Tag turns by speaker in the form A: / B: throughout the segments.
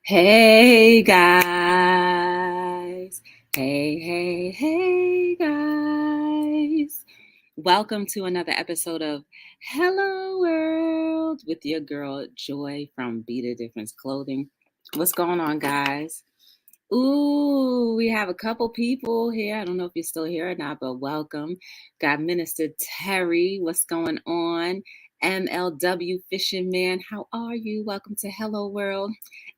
A: Hey guys. Hey guys. Welcome to another episode of Hello World with your girl Joy from Be the Difference Clothing. What's going on, guys? Ooh, we have a couple people here. I don't know if you're still here or not, but welcome. Got Minister Terry. What's going on? MLW Fishing Man, how are you? Welcome to Hello World.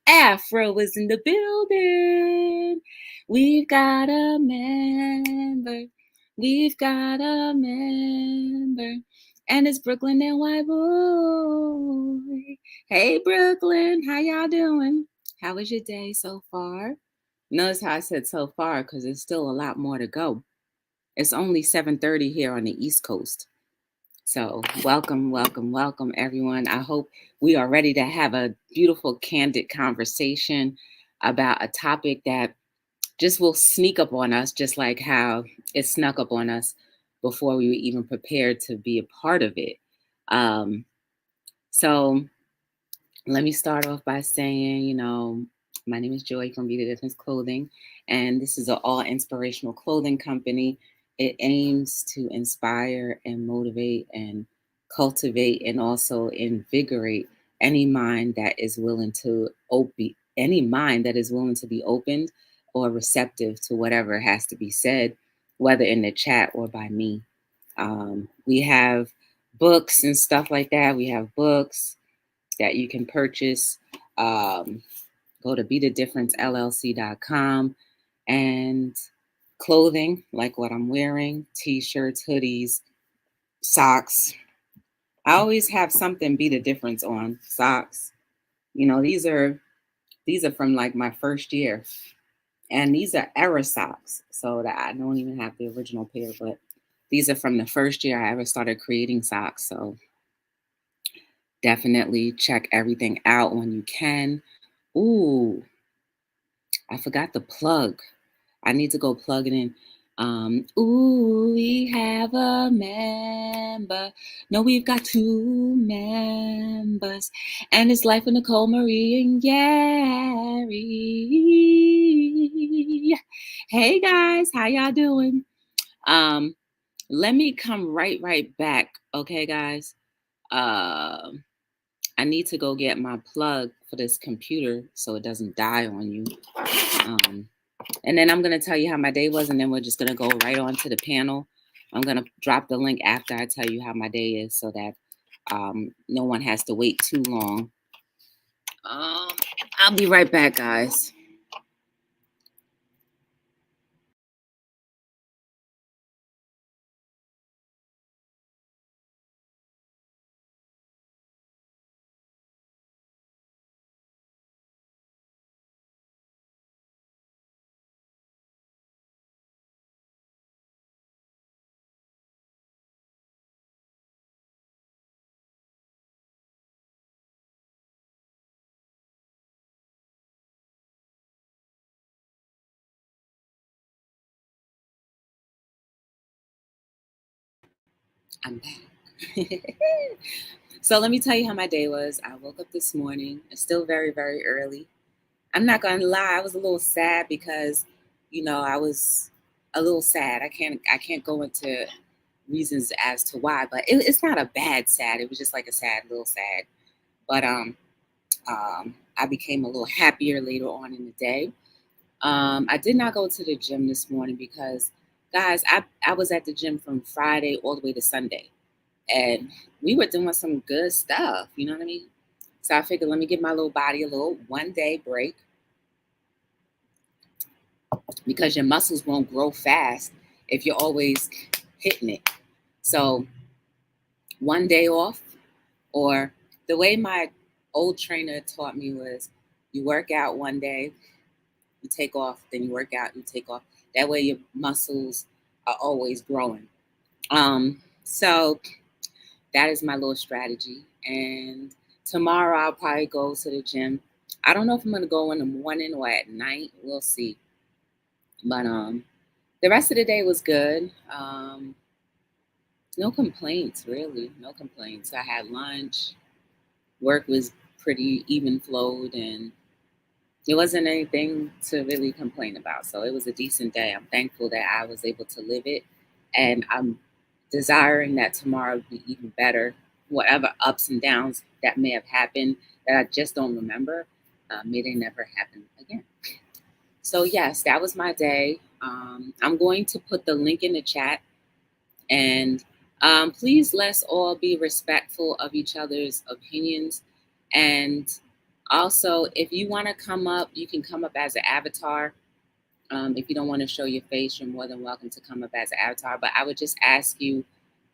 A: Afro is in the building. We've got a member. We've got a member. And it's Brooklyn and White Boy. Hey, Brooklyn. How y'all doing? How was your day so far? Notice how I said so far because there's still a lot more to go. It's only 7:30 here on the East Coast. So welcome, everyone. I hope we are ready to have a beautiful, candid conversation about a topic that just will sneak up on us, just like how it snuck up on us before we were even prepared to be a part of it. So let me start off by saying, my name is Joy from Be the Difference Clothing, and this is an all inspirational clothing company. It aims to inspire and motivate and cultivate and also invigorate any mind that is willing to be opened or receptive to whatever has to be said, whether in the chat or by me. We have books and stuff like that. We have books that you can purchase. Go to BeTheDifferenceLLC.com, and clothing like what I'm wearing, t-shirts, hoodies, socks. I always have something Be the Difference on. Socks. These are from like my first year. And these are era socks. So that I don't even have the original pair, but these are from the first year I ever started creating socks. So definitely check everything out when you can. Ooh, I forgot the plug. I need to go plug it in. Ooh, we have a member. No, we've got two members. And it's Life with Nicole, Marie, and Gary. Hey guys, how y'all doing? Let me come right back. Okay, guys. I need to go get my plug for this computer so it doesn't die on you. And then I'm going to tell you how my day was, and then we're just going to go right on to the panel. I'm going to drop the link after I tell you how my day is so that no one has to wait too long. I'll be right back, guys. I'm back. So let me tell you how my day was. I woke up this morning. It's still very, very early. I'm not going to lie. I was a little sad because, I was a little sad. I can't go into reasons as to why, but it's not a bad sad. It was just like a sad, little sad. But I became a little happier later on in the day. I did not go to the gym this morning because, guys, I was at the gym from Friday all the way to Sunday. And we were doing some good stuff, you know what I mean? So I figured, let me give my little body a little 1-day break because your muscles won't grow fast if you're always hitting it. So 1 day off, or the way my old trainer taught me was you work out 1 day, you take off, then you work out, you take off. That way your muscles are always growing. So that is my little strategy. And tomorrow I'll probably go to the gym. I don't know if I'm gonna go in the morning or at night. We'll see. But the rest of the day was good. No complaints, really. No complaints. I had lunch. Work was pretty even flowed, and it wasn't anything to really complain about. So it was a decent day. I'm thankful that I was able to live it. And I'm desiring that tomorrow would be even better. Whatever ups and downs that may have happened that I just don't remember, may they never happen again. So, yes, that was my day. I'm going to put the link in the chat. And please let's all be respectful of each other's opinions. And also, if you want to come up, you can come up as an avatar. If you don't want to show your face, you're more than welcome to come up as an avatar. But I would just ask you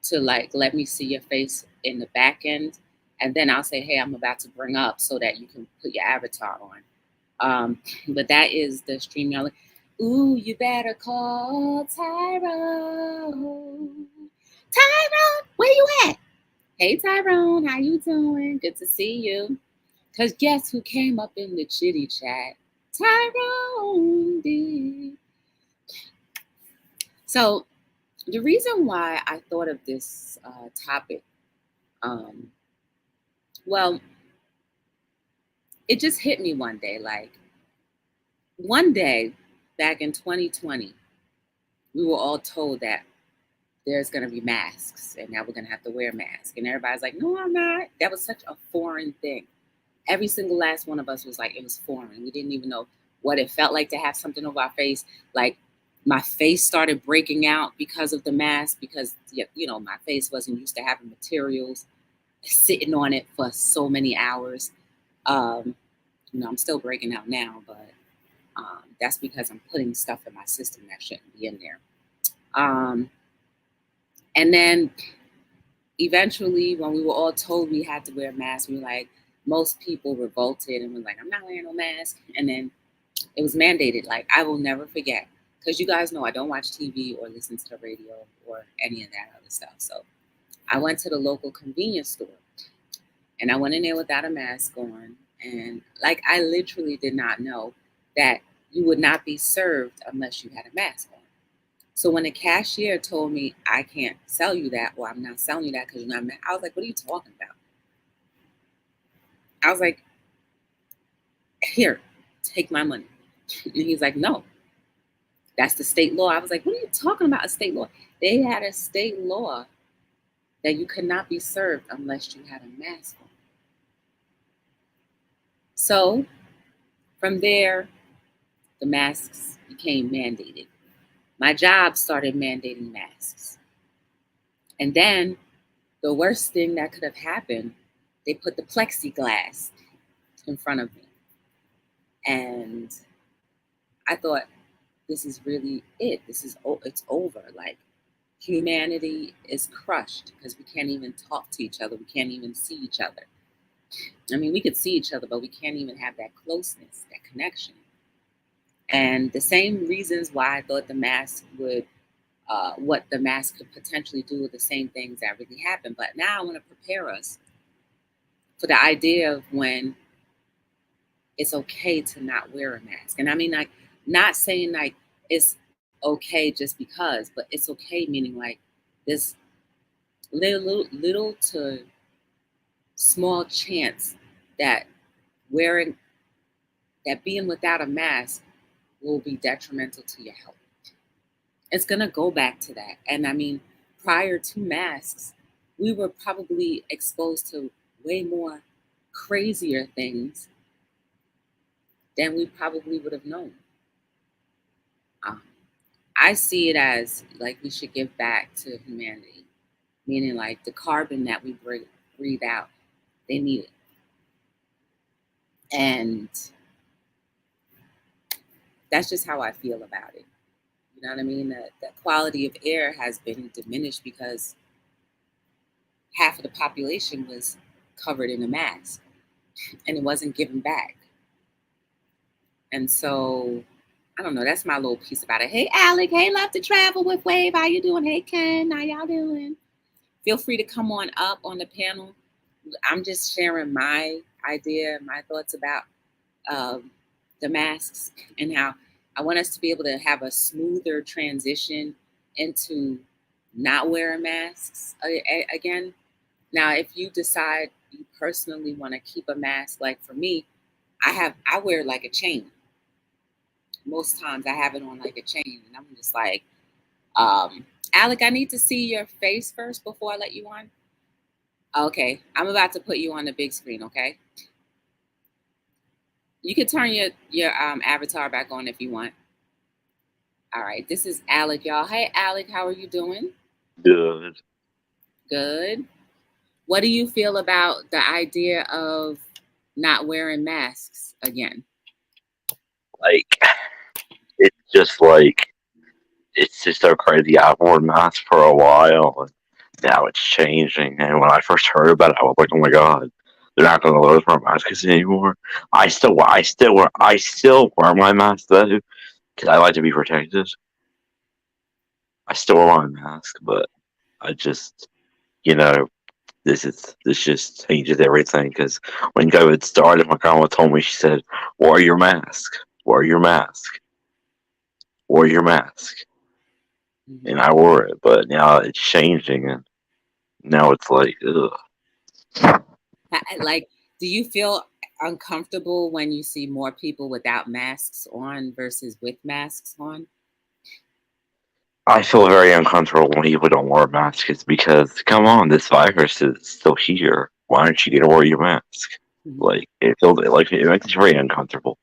A: to let me see your face in the back end. And then I'll say, hey, I'm about to bring up so that you can put your avatar on. But that is the stream. Ooh, you better call Tyrone. Tyrone, where you at? Hey, Tyrone, how you doing? Good to see you. Because guess who came up in the chitty chat? Tyrone did. So the reason why I thought of this topic, well, it just hit me one day. Like one day back in 2020, we were all told that there's going to be masks and now we're going to have to wear masks. And everybody's like, no, I'm not. That was such a foreign thing. Every single last one of us was like, it was foreign. We didn't even know what it felt like to have something over our face. Like my face started breaking out because of the mask, because, my face wasn't used to having materials sitting on it for so many hours. I'm still breaking out now, but that's because I'm putting stuff in my system that shouldn't be in there. And then eventually, when we were all told we had to wear masks, we were like, most people revolted and were like, I'm not wearing no mask. And then it was mandated. Like, I will never forget, because you guys know I don't watch TV or listen to the radio or any of that other stuff. So I went to the local convenience store and I went in there without a mask on. And I literally did not know that you would not be served unless you had a mask on. So when the cashier told me I can't sell you that, or I'm not selling you that because you're not, I was like, what are you talking about? I was like, here, take my money. And he's like, no, that's the state law. I was like, what are you talking about, a state law? They had a state law that you could not be served unless you had a mask on. So from there, the masks became mandated. My job started mandating masks. And then the worst thing that could have happened, they put the plexiglass in front of me. And I thought, this is really it. It's over. Like, humanity is crushed because we can't even talk to each other. We can't even see each other. I mean, we could see each other, but we can't even have that closeness, that connection. And the same reasons why I thought the mask would, what the mask could potentially do with the same things that really happened. But now I want to prepare us for the idea of when it's okay to not wear a mask. And I mean, not saying it's okay just because, but it's okay meaning this little to small chance that being without a mask will be detrimental to your health. It's going to go back to that. And I mean, prior to masks, we were probably exposed to way more crazier things than we probably would have known. I see it as we should give back to humanity, meaning the carbon that we breathe out, they need it. And that's just how I feel about it. You know what I mean? The quality of air has been diminished because half of the population was covered in a mask and it wasn't given back. And so, I don't know, that's my little piece about it. Hey, Alec. Hey, Love to Travel with Wave. How you doing? Hey, Ken. How y'all doing? Feel free to come on up on the panel. I'm just sharing my idea, my thoughts about the masks and how I want us to be able to have a smoother transition into not wearing masks again. Now, if you decide you personally want to keep a mask, like for me, I wear like a chain. Most times I have it on like a chain, and I'm just like, Alec, I need to see your face first before I let you on. Okay, I'm about to put you on the big screen. Okay, you can turn your avatar back on if you want. All right, this is Alec, y'all. Hey, Alec, how are you doing?
B: Good.
A: Good. What do you feel about the idea of not wearing masks again?
B: Like, it's just like, it's just so crazy. I've worn masks for a while, and now it's changing. And when I first heard about it, I was like, oh my god, they're not going to let us wear masks anymore. I still wear my mask though, because I like to be protected. I still wear my mask, but I just, you know, this just changes everything. Because when COVID started, my grandma told me, she said, wear your mask, wear your mask, wear your mask. And
A: Hmm.
B: I wore it, but now it's changing, and now it's like, ugh.
A: Like, do you feel uncomfortable when you see more people without masks on versus with masks on?
B: I feel very uncomfortable when people don't wear masks because, come on, this virus is still here. Why aren't you gonna wear your mask?
A: Hmm.
B: Like it makes me very uncomfortable.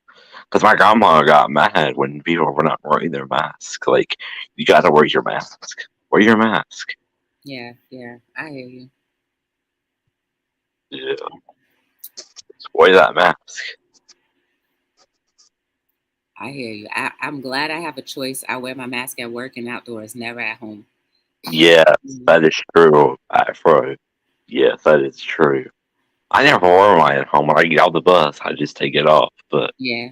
B: Because my grandma got mad when people were not wearing their mask. Like, you gotta wear your mask. Wear your mask.
A: Yeah, yeah, I hear you.
B: Yeah, wear that mask.
A: I hear you. I'm glad I have a choice. I wear my mask at work and outdoors, never at home.
B: Yes,
A: Mhm.
B: that is true, Afro. Yes, that is true. I never wear mine at home. When I get out the bus, I just take it off. But
A: Yeah.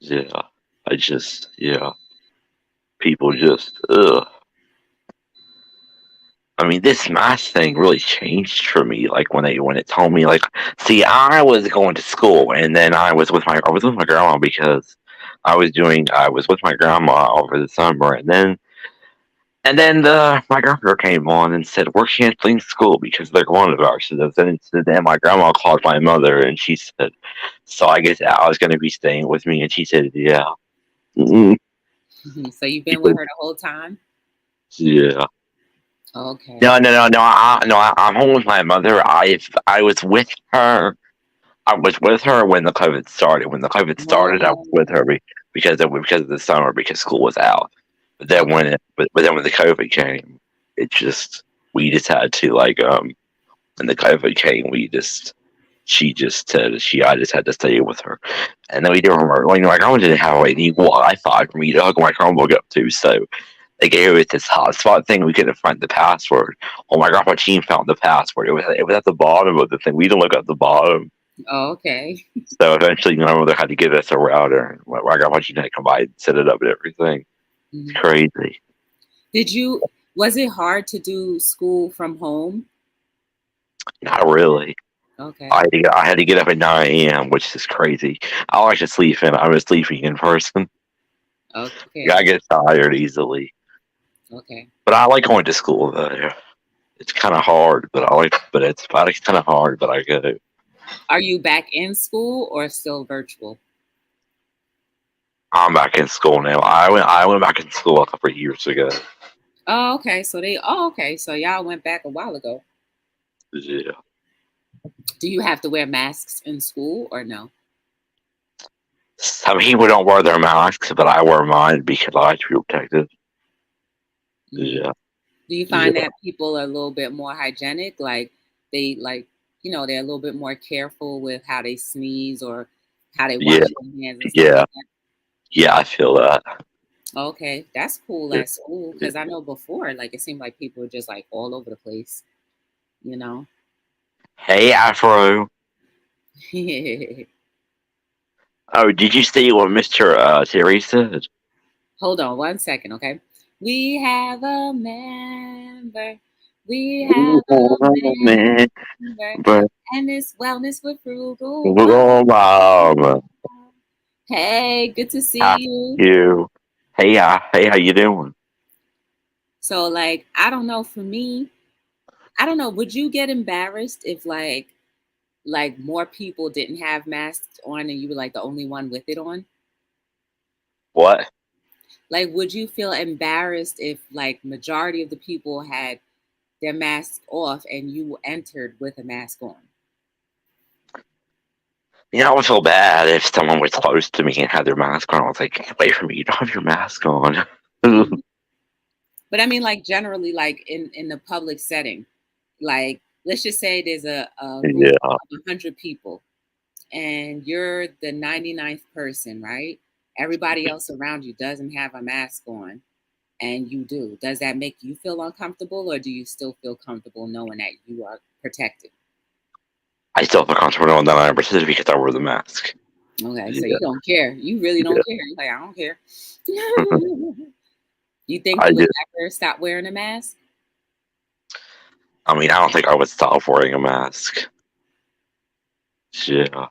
B: yeah, yeah, people just, ugh. I mean, this mask thing really changed for me. Like when it told me, like, see, I was going to school, and then I was with my grandma because I was with my grandma over the summer, and then my grandmother came on and said, we're canceling school because of the coronavirus. And then my grandma called my mother, and she said, so I guess Al is going to be staying with me. And she said, yeah. Mm-mm.
A: So you've
B: She
A: been with
B: said,
A: her the whole time?
B: yeah.
A: Okay.
B: No, no, no, no. I'm home with my mother. I was with her. I was with her when the COVID started. When the COVID started, I was with her
A: Oh,
B: because of the summer because school was out.
A: okay.
B: But then when the COVID came, it just we just had to when the COVID came, she just said I just had to stay with her, and then we didn't remember. Like, my grandma didn't have any Wi-Fi for me to hook my Chromebook up to, so they gave us this hotspot thing. We couldn't find the password. Oh my god, my team found the password. It was at the bottom of the thing. We didn't look at the bottom.
A: Oh, okay.
B: So eventually, my mother had to give us a router. My grandma team had to come by and set it up and everything. It's
A: Mhm.
B: crazy.
A: Did you, was it hard to do school from home?
B: Not really.
A: Okay.
B: I had to get up at 9 a.m., which is crazy. I like to sleep in. I was sleeping in person. Yeah, I
A: Okay.
B: get tired easily.
A: Okay.
B: But I like going to school though. It's kind of hard, it's kind of hard, but I go.
A: Are you back in school or still virtual?
B: I'm back in school now. I went back in school a couple of years ago.
A: Oh, okay. Okay. So y'all went back a while ago.
B: Yeah.
A: Do you have to wear masks in school or no?
B: Some people don't wear their masks, but I wear mine because I like to be protected.
A: Hmm.
B: Yeah.
A: Do you find
B: Yeah.
A: that people are a little bit more hygienic? Like they like, they're a little bit more careful with how they sneeze or how they
B: Yeah.
A: wash their hands and stuff
B: Yeah.
A: like that?
B: Yeah. I feel that.
A: Okay, that's cool
B: Yeah.
A: at school
B: Yeah.
A: because I know before, like it seemed like people were just like all over the place, you know.
B: Hey, Afro. Oh, did you see what Mr. Terry said?
A: Hold on one second, okay? We have a member. We have a
B: Man,
A: member,
B: but
A: and it's wellness with frugal
B: oh,
A: mom.
B: mom,
A: Hey, good to
B: how
A: see you.
B: you? Hey, how you doing?
A: So, I don't know. For me, I don't know. Would you get embarrassed if, like more people didn't have masks on and you were like the only one with it on?
B: What?
A: Like, would you feel embarrassed if like majority of the people had their masks off and you entered with a mask on?
B: I would feel bad if someone was close to me and had their mask on. I was like, get away from me! You don't have your mask on.
A: Mhm. But I mean, like generally, like in the public setting, like let's just say there's a group
B: Yeah.
A: of 100 people, and you're the 99th person, right? Everybody else around you doesn't have a mask on, and you do. Does that make you feel uncomfortable, or do you still feel comfortable knowing that you are protected?
B: I still feel comfortable knowing that I'm protected because I wear the mask.
A: Okay, so
B: Yeah.
A: you don't care. You really don't
B: Yeah.
A: care. You're like, I don't care. You think
B: I
A: you would
B: do.
A: ever stop wearing a mask?
B: I mean, I don't think I would stop wearing a mask. Yeah.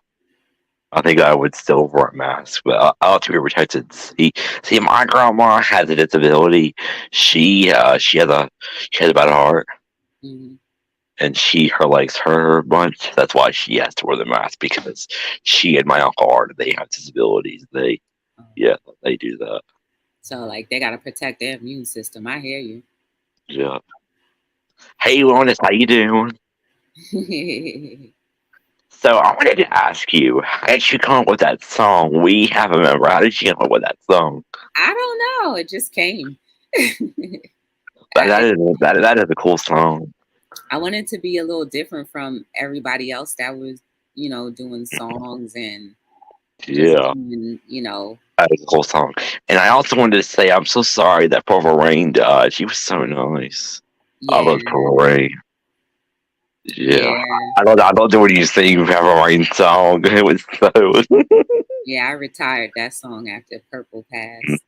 B: I think I would still wear a mask, but I have to be protected. See, my grandma has a disability. She has a bad heart,
A: Hmm.
B: and her legs hurt a bunch. That's why she has to wear the mask because she and my uncle are they have disabilities. Yeah, they do that.
A: So like they gotta protect their immune system. I hear you.
B: Yeah. Hey, Lonis, how you doing? So I wanted to ask you, how did you come up with that song? We have a member. How did you come up with that song?
A: I don't know. It just came.
B: That,
A: I,
B: that is that is a cool song.
A: I wanted to be a little different from everybody else that was, doing songs and just
B: Yeah.
A: doing,
B: That is a cool song. And I also wanted to say I'm so sorry that Purple Rain died. She was so nice. I
A: yeah,
B: love Purple Rain. Yeah.
A: yeah,
B: I don't do when you sing Purple Rain song. It was so
A: yeah. I retired that song after Purple passed.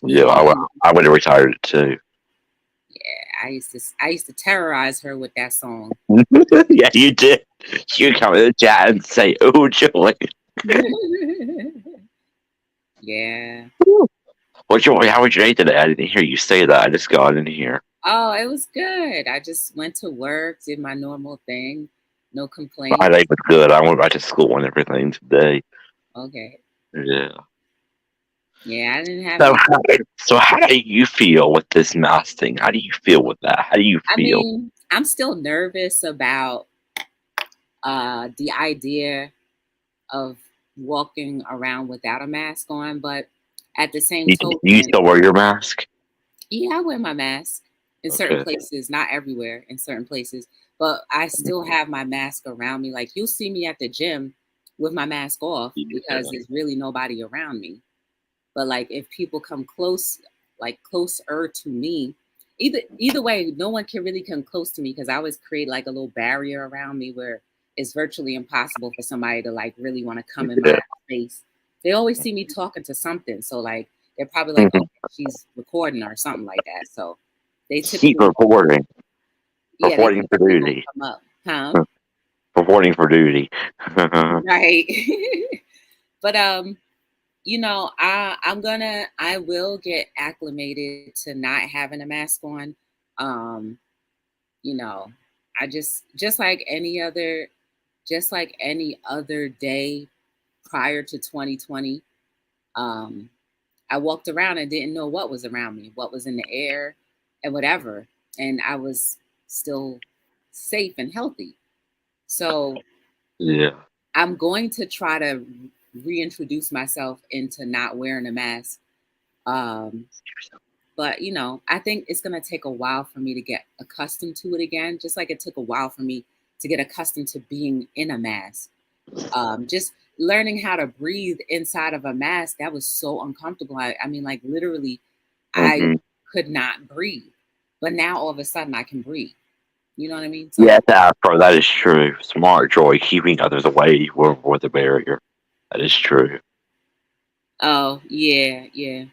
B: Yeah, I would have retired too.
A: I used to terrorize her with that song.
B: Yeah, you did. You come in the chat and say, "Oh, Joy."
A: Yeah.
B: Well, Joy, how was your day today? I didn't hear you say that. I just got in here.
A: Oh, it was good. I just went to work, did my normal thing. No
B: My day
A: complaints.
B: was good. I went back to school and everything today.
A: Okay.
B: Yeah.
A: Yeah, I didn't have
B: So,
A: any.
B: how do you feel with this mask thing? How do you feel with that? How do you
A: I
B: feel?
A: mean, I'm still nervous about the idea of walking around without a mask on, but at the same
B: Do you
A: token,
B: still wear your mask?
A: yeah, I wear my mask in certain
B: Okay.
A: places, not everywhere, in certain places, but I still have my mask around me. Like you'll see me at the gym with my mask off
B: Yeah.
A: because there's really nobody around me. But like if people come close, like closer to me, either way, no one can really come close to me because I always create like a little barrier around me where it's virtually impossible for somebody to like really want to come in
B: Yeah.
A: my space. They always see me talking to something, so like they're probably like,
B: Mhm.
A: "Oh, she's recording or something like that." So they
B: Keep
A: typically,
B: reporting.
A: yeah, they
B: Reporting for
A: typically won't
B: duty.
A: come up, huh?
B: Reporting for duty.
A: Right. But I will get acclimated to not having a mask on. Um, you know, I just like any other day prior to 2020, um, I walked around and didn't know what was around me, what was in the air and whatever. And I was still safe and healthy. So
B: Yeah.
A: I'm going to try to reintroduce myself into not wearing a mask. Um, But I think it's gonna take a while for me to get accustomed to it again, just like it took a while for me to get accustomed to being in a mask. Just learning how to breathe inside of a mask, that was so uncomfortable. I mean, like literally, I
B: hmm
A: could not breathe. But now all of a sudden I can breathe. You know what I mean?
B: Yes,
A: So,
B: Afro, that is true. Smart Joy, keeping others away with a barrier. That is true.
A: oh yeah, yeah.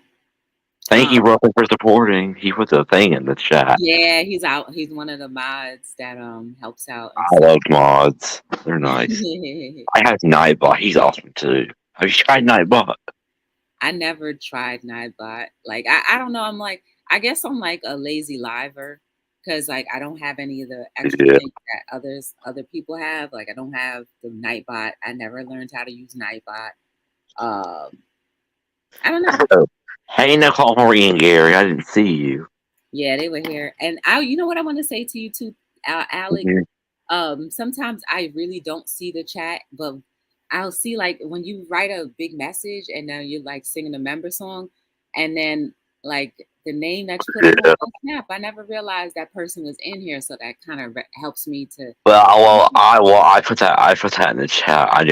B: Thank you,
A: Um,
B: brother, for supporting. He put the thing in the chat.
A: yeah, he's out. He's one of the mods that helps out and
B: I
A: stuff.
B: love mods. They're nice. I have Nightbot. He's awesome too. Have you tried Nightbot?
A: I never tried Nightbot. Like I don't know. I guess I'm like a lazy liver. because like I don't have any of the extra
B: Yeah.
A: things that other people have. Like I don't have the Nightbot. I never learned how to use Nightbot. Um, I don't know.
B: Oh, hey, Nicole, Marie, and Gary. I didn't see you.
A: Yeah, they were here, and you know what I want to say to you too, Alec.
B: Mhm.
A: Sometimes I really don't see the chat, but I'll see like when you write a big message and then you're like singing a member song, and then like the name that you put, I'm like,
B: Yeah.
A: oh snap! I never realized that person was in here, so that kind of helps me to.
B: I put that in the chat. I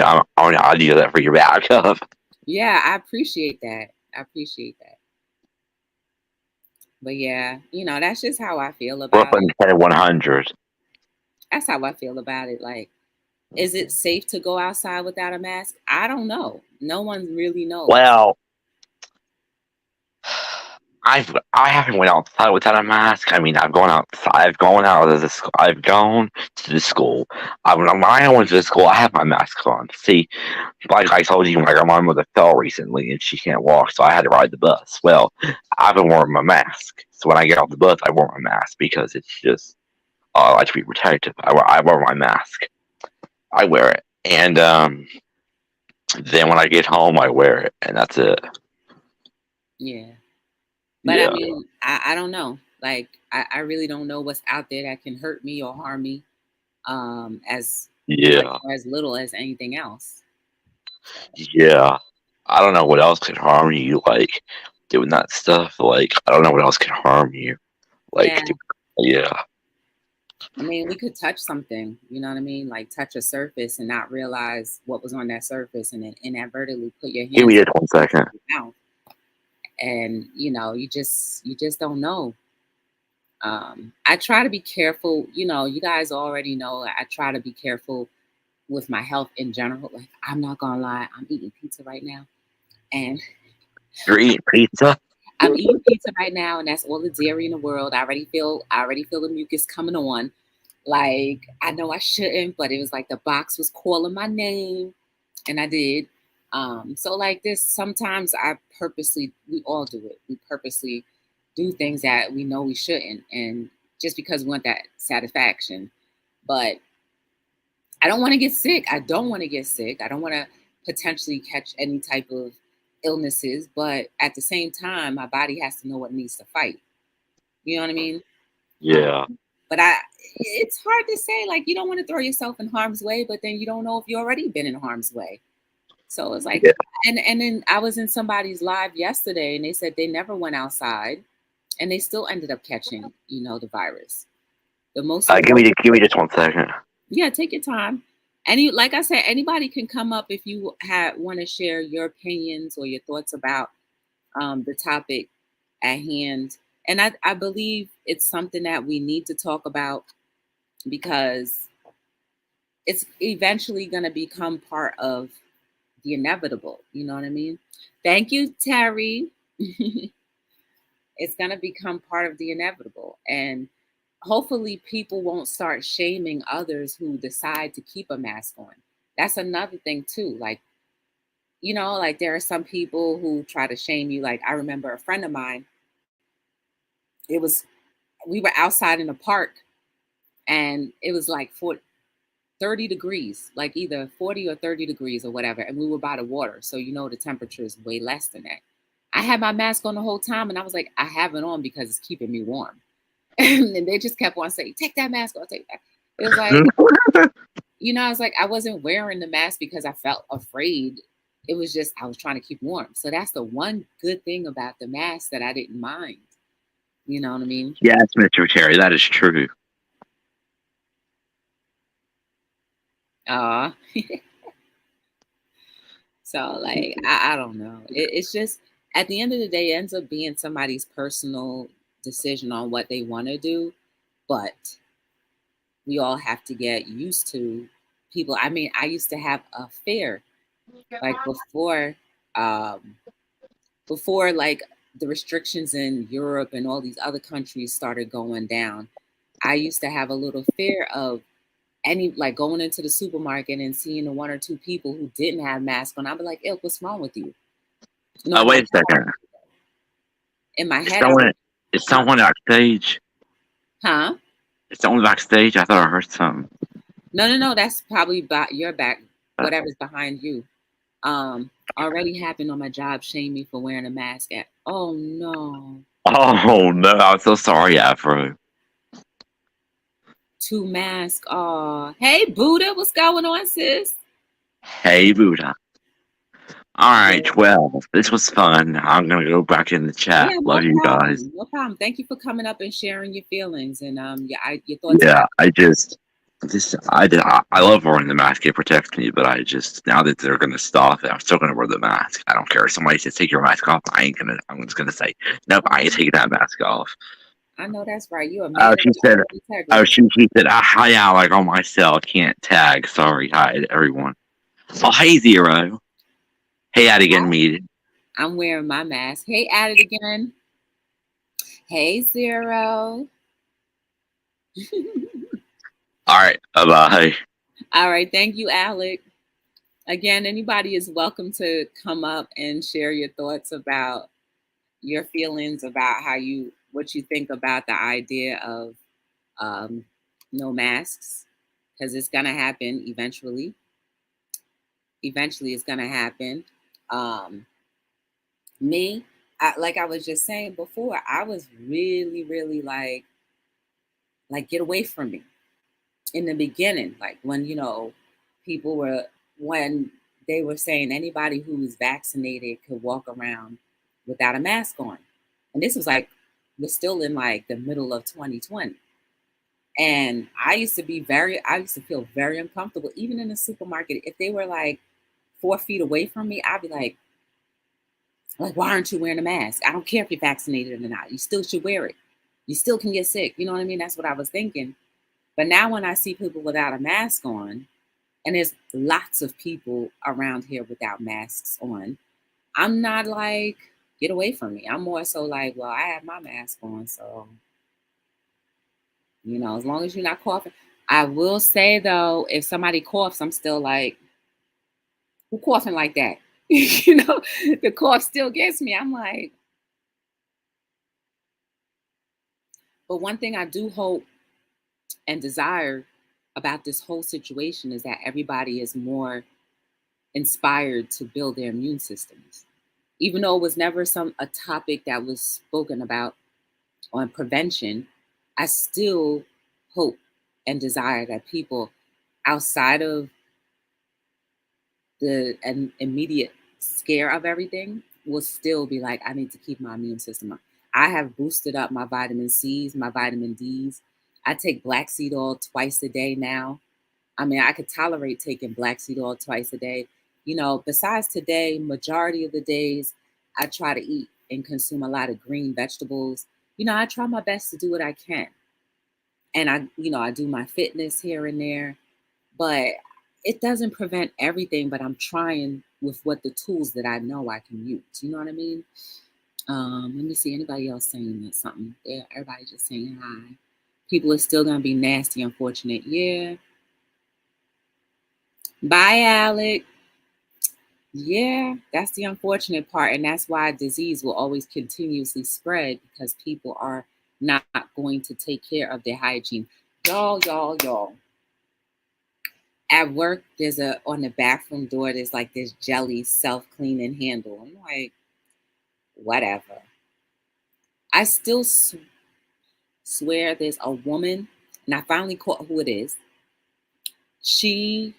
B: do that for your backup.
A: Yeah, I appreciate that. I appreciate that. But yeah, that's just how I feel about
B: Brooklyn
A: it.
B: 100.
A: That's how I feel about it. Like, is it safe to go outside without a mask? I don't know. No one really knows.
B: Well, I haven't went outside without a mask. I mean, I've gone outside. I've gone out of the school. I've gone to the school. When I went to the school, I had my mask on. See, like I told you, my grandmother fell recently and she can't walk, so I had to ride the bus. Well, I've been wearing my mask. So when I get off the bus, I wear my mask because it's just I like to be protective. I wear my mask. I wear it, and then when I get home, I wear it, and that's it.
A: Yeah. But I
B: Yeah,
A: mean, I don't know. Like, I really don't know what's out there that can hurt me or harm me as much
B: yeah,
A: or as little as anything else.
B: yeah. I don't know what else could harm you, like doing that stuff. Like I don't know what else could harm you.
A: Yeah.
B: Like, yeah.
A: I mean, we could touch something, you know what I mean? Like touch a surface and not realize what was on that surface and then inadvertently put your
B: Give me
A: hands
B: just 1 second.
A: in your mouth. And, you just don't know. I try to be careful, you guys already know I try to be careful with my health in general. Like I'm not gonna lie, I'm eating pizza right now. And
B: You're eating pizza.
A: I'm eating pizza right now, and that's all the dairy in the world. I already feel the mucus coming on. Like I know I shouldn't, but it was like the box was calling my name, and I did. So like this, sometimes we all do it. We purposely do things that we know we shouldn't, and just because we want that satisfaction. But I don't want to get sick. I don't want to get sick. I don't want to potentially catch any type of illnesses. But at the same time, my body has to know what it needs to fight. You know what I mean?
B: Yeah,
A: Um, but it's hard to say. Like you don't want to throw yourself in harm's way, but then you don't know if you already been in harm's way. So it's like,
B: yeah.
A: and then I was in somebody's live yesterday, and they said they never went outside, and they still ended up catching, the virus. The most important.
B: Give me just 1 second.
A: Yeah, take your time. Like I said, anybody can come up if you want to share your opinions or your thoughts about the topic at hand. And I believe it's something that we need to talk about because it's eventually going to become part of the inevitable. You know what I mean? Thank you, Terry. It's going to become part of the inevitable. And hopefully people won't start shaming others who decide to keep a mask on. That's another thing too. Like, like there are some people who try to shame you. Like I remember a friend of mine, it was we were outside in a park and it was like 30 degrees, like either 40 or 30 degrees or whatever, and we were by the water. So the temperature is way less than that. I had my mask on the whole time and I was like, I have it on because it's keeping me warm. And they just kept on saying, take that mask off, take that. It was like, I was like, I wasn't wearing the mask because I felt afraid. It was just, I was trying to keep warm. So that's the one good thing about the mask that I didn't mind. You know what I mean?
B: Yes, Mr. Terry, that is true.
A: Uh, so like, I don't know. It's just, at the end of the day, it ends up being somebody's personal decision on what they want to do. But we all have to get used to people. I mean, I used to have a fear like um before like the restrictions in Europe and all these other countries started going down. I used to have a little fear of any like going into the supermarket and seeing the one or two people who didn't have masks on. I'd be like, "Ew, what's wrong with you?"
B: Oh,
A: In my
B: wait a second.
A: in my
B: Is
A: head, I would.
B: someone is someone on stage?
A: Huh?
B: It's only backstage. I thought I heard something.
A: No. That's probably your back. Whatever's behind you. Already happened on my job. Shame me for wearing a mask. Oh no.
B: Oh no! I'm so sorry, Afro.
A: Two masks. Oh, hey Buddha, what's going on, sis?
B: Hey, Buddha. All
A: Yeah,
B: right, well, this was fun. I'm gonna go back in the chat.
A: yeah,
B: Love
A: no
B: you guys.
A: problem. No problem. Thank you for coming up and sharing your feelings and your thoughts
B: Yeah,
A: about.
B: I love wearing the mask. It protects me, but I just now that they're gonna stop it, I'm still gonna wear the mask. I don't care. If somebody says take your mask off, I ain't gonna. I'm just gonna say nope. I ain't taking that mask off.
A: I know that's right. You're a
B: Oh,
A: man of
B: she
A: your
B: said.
A: own
B: Oh,
A: integrity.
B: she said. Hi, Alec. On my cell, can't tag. Sorry. Hi, everyone. Oh, hey, Zero. Hey, at again, meet.
A: I'm wearing my mask. Hey, at it again. Hey, Zero.
B: All right. Bye.
A: All right. Thank you, Alec. Again, anybody is welcome to come up and share your thoughts about your feelings about what you think about the idea of um, no masks, because it's gonna happen eventually. Eventually, it's gonna happen. Um, me, like I was just saying before, I was really, really like get away from me in the beginning, like when people were when they were saying anybody who was vaccinated could walk around without a mask on, and this was like we're still in like the middle of 2020. And I used to feel very uncomfortable, even in the supermarket. If they were like 4 feet away from me, I'd be like, why aren't you wearing a mask? I don't care if you're vaccinated or not. You still should wear it. You still can get sick. You know what I mean? That's what I was thinking. But now when I see people without a mask on, and there's lots of people around here without masks on, I'm not like, get away from me. I'm more so like, well, I have my mask on, so as long as you're not coughing. I will say though, if somebody coughs, I'm still like, who coughing like that? The cough still gets me. I'm like, but one thing I do hope and desire about this whole situation is that everybody is more inspired to build their immune systems. Even though it was never a topic that was spoken about on prevention, I still hope and desire that people outside of the immediate scare of everything will still be like, I need to keep my immune system up. I have boosted up my vitamin C's, my vitamin D's. I take black seed oil twice a day now. I mean, I could tolerate taking black seed oil twice a day. Besides today, majority of the days I try to eat and consume a lot of green vegetables. I try my best to do what I can. And I do my fitness here and there, but it doesn't prevent everything, but I'm trying with what the tools that I know I can use. You know what I mean? Let me see anybody else saying something. Yeah, everybody just saying hi. People are still gonna be nasty, unfortunate. Yeah. Bye, Alec. Yeah, that's the unfortunate part. And that's why disease will always continuously spread because people are not going to take care of their hygiene. Y'all. At work, on the bathroom door, there's like this jelly self-cleaning handle. I'm like, whatever. I still swear there's a woman, and I finally caught who it is. She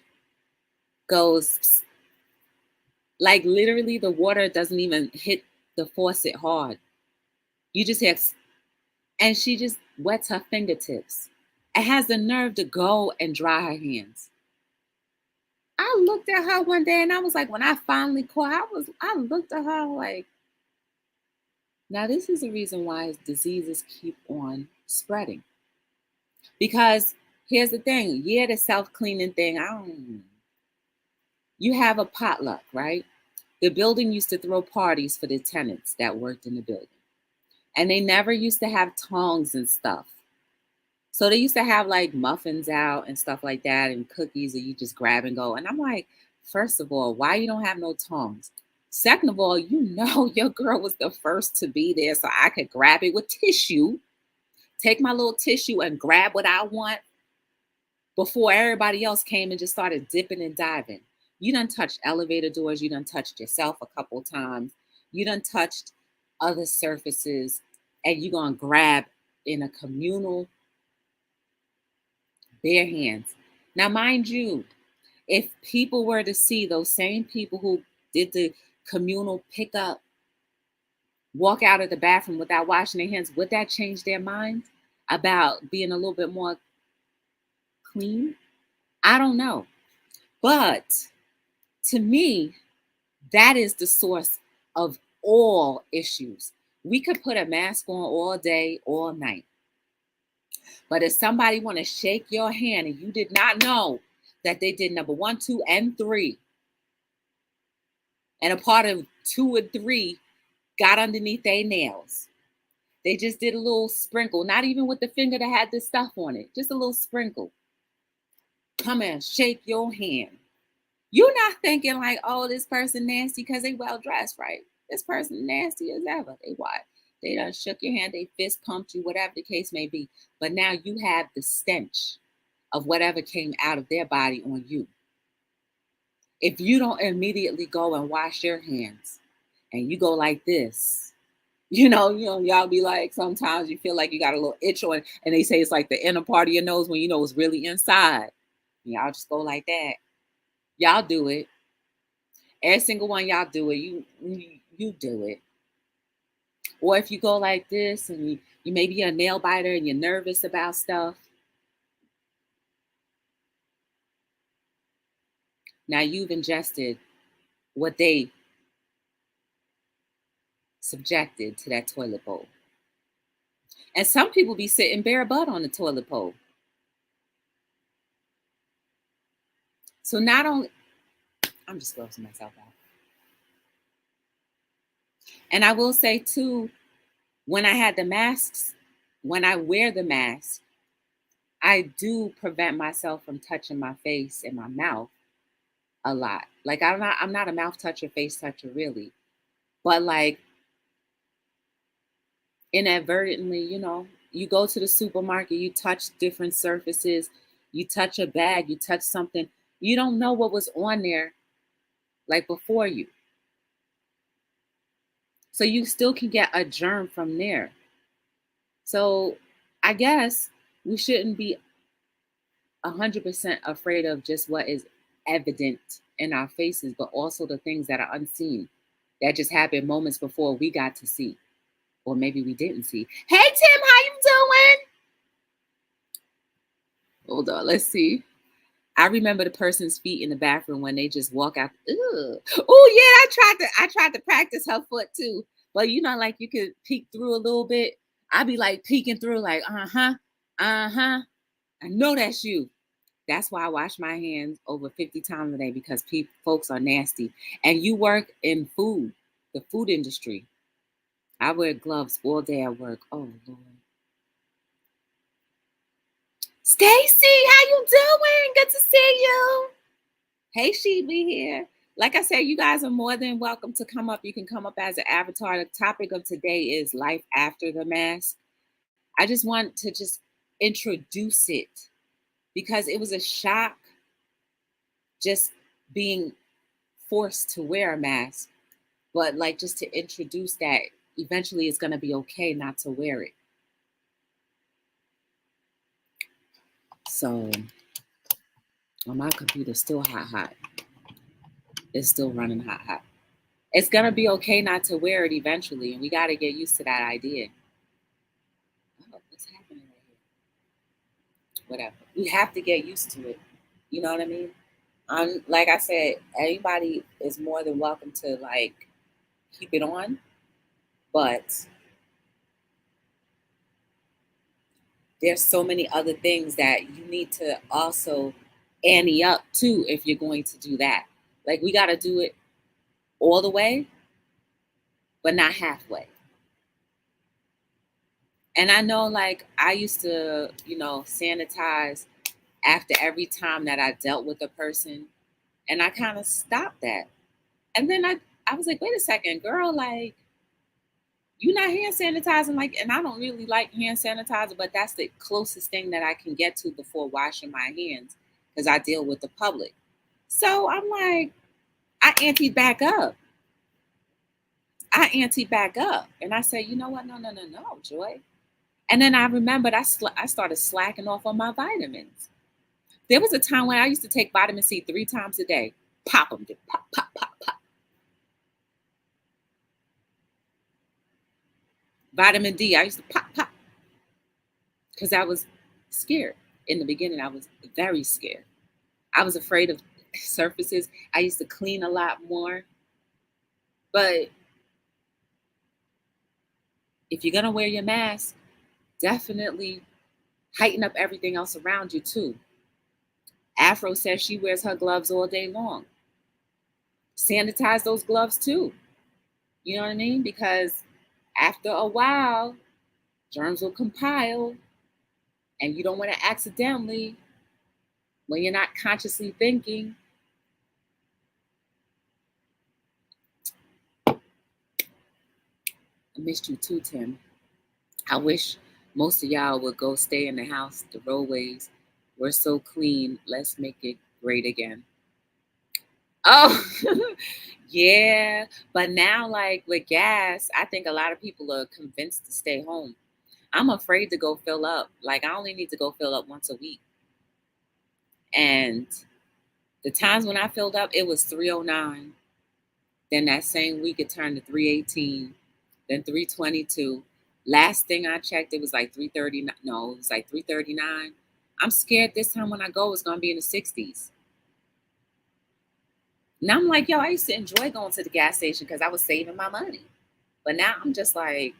A: goes, like literally the water doesn't even hit the faucet hard. You just hear, and she just wets her fingertips. It has the nerve to go and dry her hands. I looked at her one day and I was like, when I finally caught, I looked at her like, now this is the reason why diseases keep on spreading. Because here's the thing, yeah, the self-cleaning thing, you have a potluck, right? The building used to throw parties for the tenants that worked in the building. And they never used to have tongs and stuff. So they used to have like muffins out and stuff like that and cookies that you just grab and go. And I'm like, first of all, why you don't have no tongs? Second of all, your girl was the first to be there, so I could grab it with tissue, take my little tissue and grab what I want before everybody else came and just started dipping and diving. You done touched elevator doors. You done touched yourself a couple times. You done touched other surfaces, and you gonna grab in a communal bare hands. Now, mind you, if people were to see those same people who did the communal pickup walk out of the bathroom without washing their hands, would that change their mind about being a little bit more clean? I don't know. But to me, that is the source of all issues. We could put a mask on all day, all night. But if somebody want to shake your hand and you did not know that they did number 1, 2, and 3, and a part of 2 and 3 got underneath their nails, they just did a little sprinkle, not even with the finger that had this stuff on it, just a little sprinkle. Come and shake your hand. You're not thinking like, oh, this person nasty because they well dressed, right? This person nasty as ever. They what? They done shook your hand, they fist pumped you, whatever the case may be. But now you have the stench of whatever came out of their body on you. If you don't immediately go and wash your hands and you go like this, y'all be like, sometimes you feel like you got a little itch on, and they say it's like the inner part of your nose when you know it's really inside. Y'all just go like that. Y'all do it. Every single one y'all do it. You do it. Or if you go like this and you may be a nail biter and you're nervous about stuff. Now you've ingested what they subjected to that toilet bowl. And some people be sitting bare butt on the toilet bowl. So not only, I'm just grossing myself out. And I will say too, when I had the masks, when I wear the mask, I do prevent myself from touching my face and my mouth a lot. Like I'm not a mouth toucher, face toucher really. But like inadvertently, you go to the supermarket, you touch different surfaces, you touch a bag, you touch something, you don't know what was on there like before you. So you still can get a germ from there. So I guess we shouldn't be 100% afraid of just what is evident in our faces, but also the things that are unseen that just happened moments before we got to see, or maybe we didn't see. Hey Tim, how you doing? Hold on, let's see. I remember the person's feet in the bathroom when they just walk out. Oh yeah, I tried to practice her foot too. But like you could peek through a little bit. I'd be like peeking through, like, I know that's you. That's why I wash my hands over 50 times a day, because folks are nasty. And you work in the food industry. I wear gloves all day at work. Oh Lord. Stacy, how you doing? Good to see you. Hey, she be here. Like I said, you guys are more than welcome to come up. You can come up as an avatar. The topic of today is life after the mask. I just want to introduce it because it was a shock just being forced to wear a mask. But like just to introduce that eventually it's going to be okay not to wear it. So, my computer's still hot. It's still running hot. It's going to be okay not to wear it eventually, and we got to get used to that idea. Oh, what's happening right here? Whatever. We have to get used to it. You know what I mean? Like I said, everybody is more than welcome to like keep it on, but there's so many other things that you need to also ante up too if you're going to do that. Like we got to do it all the way, but not halfway. And I know like I used to, sanitize after every time that I dealt with a person, and I kind of stopped that. And then I was like, wait a second, girl, like You're not hand sanitizing like, and I don't really like hand sanitizer, but that's the closest thing that I can get to before washing my hands because I deal with the public. So I'm like, I ante back up. And I say, you know what? No, Joy. And then I remembered I started slacking off on my vitamins. There was a time when I used to take vitamin C 3 times a day. Pop them, pop, pop, pop, pop. Vitamin D, I used to pop, pop. Because I was scared. In the beginning, I was very scared. I was afraid of surfaces. I used to clean a lot more. But if you're going to wear your mask, definitely heighten up everything else around you too. Afro says she wears her gloves all day long. Sanitize those gloves too. You know what I mean? Because after a while, germs will compile, and you don't want to accidentally, when you're not consciously thinking, I missed you too, Tim. I wish most of y'all would go stay in the house. The roadways were so clean. Let's make it great again. Oh, yeah. But now, like with gas, I think a lot of people are convinced to stay home. I'm afraid to go fill up. Like, I only need to go fill up once a week. And the times when I filled up, it was 309. Then that same week, it turned to 318, then 322. Last thing I checked, it was like 339. No, it was like 339. I'm scared this time when I go, it's going to be in the 60s. Now I'm like, yo, I used to enjoy going to the gas station because I was saving my money. But now I'm just like,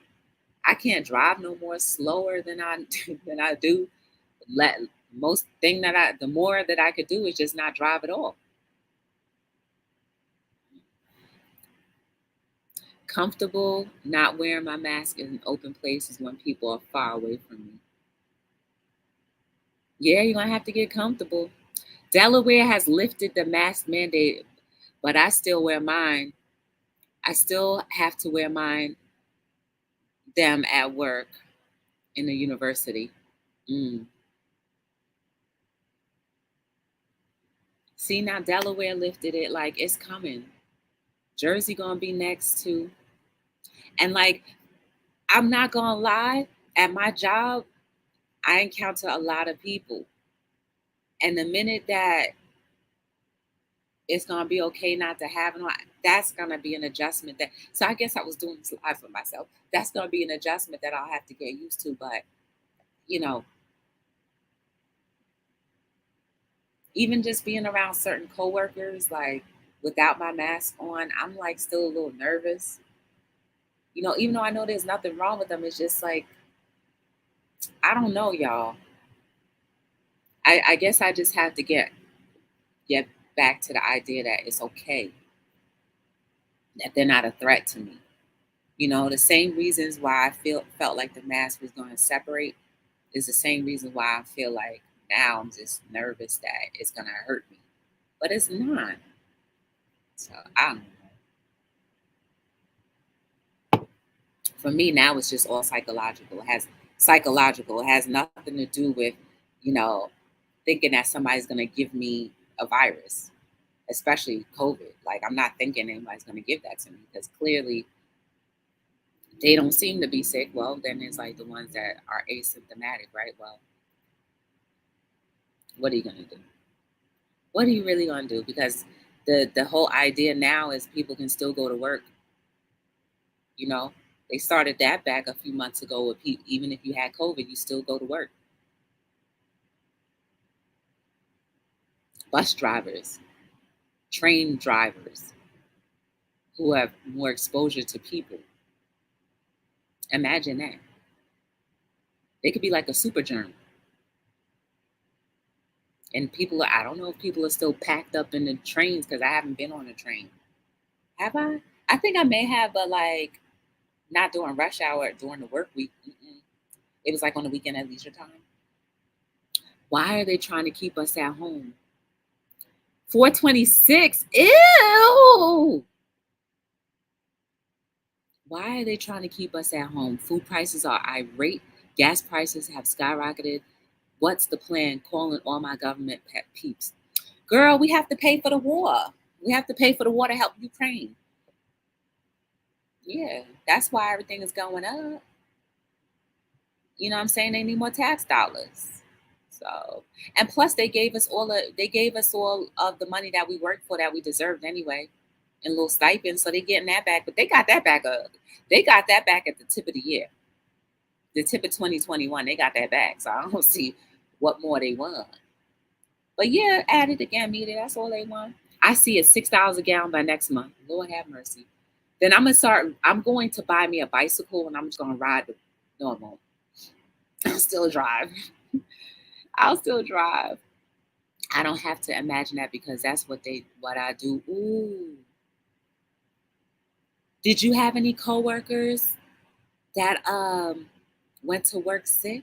A: I can't drive no more slower than I than I do. The more that I could do is just not drive at all. Comfortable not wearing my mask in open places when people are far away from me. Yeah, you're gonna have to get comfortable. Delaware has lifted the mask mandate, but I still wear mine. I still have to wear mine, them at work in the university. Mm. See, now Delaware lifted it, like it's coming. Jersey gonna be next too. And like, I'm not gonna lie, at my job, I encounter a lot of people. And the minute that it's gonna be okay not to have it on, that's gonna be an adjustment that, so I guess I was doing this live for myself. That's gonna be an adjustment that I'll have to get used to. But you know, even just being around certain coworkers, like without my mask on, I'm like still a little nervous. You know, even though I know there's nothing wrong with them, it's just like, I don't know, y'all. I guess I just have to get back to the idea that it's okay, that they're not a threat to me. You know, the same reasons why I felt like the mask was going to separate is the same reason why I feel like now I'm just nervous that it's going to hurt me, but it's not. So I don't know. For me now, it's just all psychological. It has nothing to do with, you know, thinking that somebody's going to give me a virus, especially COVID. Like, I'm not thinking anybody's going to give that to me because clearly they don't seem to be sick. Well, then it's like the ones that are asymptomatic, right? Well, what are you going to do? What are you really going to do? Because the whole idea now is people can still go to work. You know, they started that back a few months ago with people, even if you had COVID, you still go to work. Bus drivers, train drivers who have more exposure to people. Imagine that. They could be like a super germ. And people are, I don't know if people are still packed up in the trains because I haven't been on a train. Have I? I think I may have, but like not during rush hour, during the work week. Mm-mm. It was like on the weekend at leisure time. Why are they trying to keep us at home? 426. Ew. Why are they trying to keep us at home? Food prices are irate. Gas prices have skyrocketed. What's the plan? Calling all my government pet peeps. Girl, we have to pay for the war. We have to pay for the war to help Ukraine. Yeah, that's why everything is going up. You know what I'm saying? They need more tax dollars. So, and plus they gave us all of the money that we worked for that we deserved anyway, in little stipends. So they getting that back, but they got that back they got that back at the tip of the year. The tip of 2021, they got that back. So I don't see what more they want. But yeah, add it again, media. That's all they want. I see it $6 a gallon by next month. Lord have mercy. Then I'm going to buy me a bicycle and I'm just gonna ride the no, I won't. I'll still drive. I'll still drive. I don't have to imagine that because that's what I do. Ooh. Did you have any coworkers that went to work sick?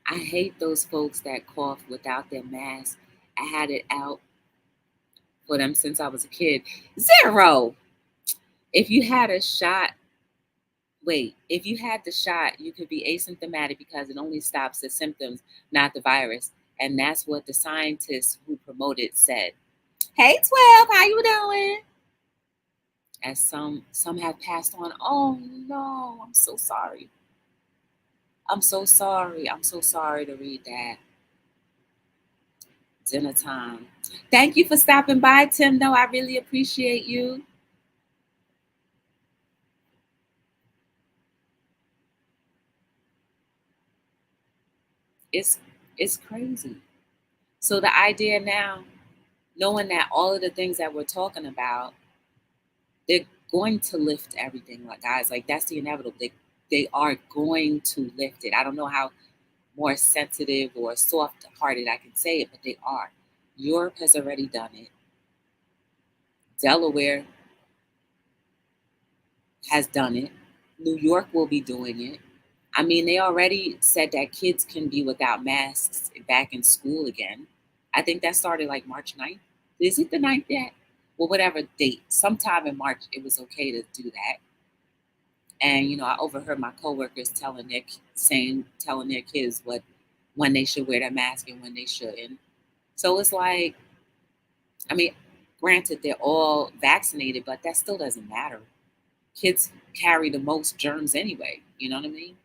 A: I hate those folks that cough without their mask. I had it out for them since I was a kid. Zero. If you had a shot, if you had the shot, you could be asymptomatic because it only stops the symptoms, not the virus. And that's what the scientists who promoted said. Hey, 12, how you doing? As some have passed on. Oh no, I'm so sorry. I'm so sorry. I'm so sorry to read that. Dinner time. Thank you for stopping by, Tim. Though I really appreciate you. It's it's crazy. So the idea now, knowing that all of the things that we're talking about, they're going to lift everything, like guys, like that's the inevitable. They are going to lift it. I don't know how more sensitive or soft hearted I can say it, but they are. Europe has already done it. Delaware has done it. New York will be doing it. I mean, they already said that kids can be without masks back in school again. I think that started like March 9th. Is it the 9th yet? Well, whatever date, sometime in March, it was okay to do that. And I overheard my coworkers telling their kids when they should wear their mask and when they shouldn't. So it's like, I mean, granted they're all vaccinated, but that still doesn't matter. Kids carry the most germs anyway. You know what I mean?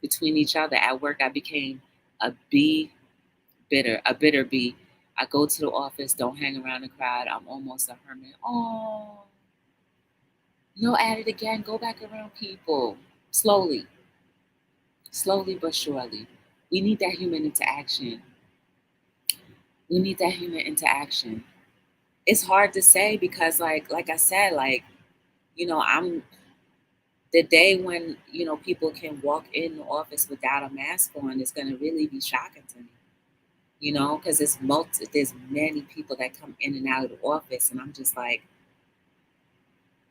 A: Between each other at work, I became a bitter bee. I go to the office, don't hang around the crowd. I'm almost a hermit. Oh, no, at it again. Go back around people slowly, slowly but surely. We need that human interaction. We need that human interaction. It's hard to say because, like I said, I'm the day when people can walk in the office without a mask on is going to really be shocking to me. Because there's many people that come in and out of the office, and I'm just like,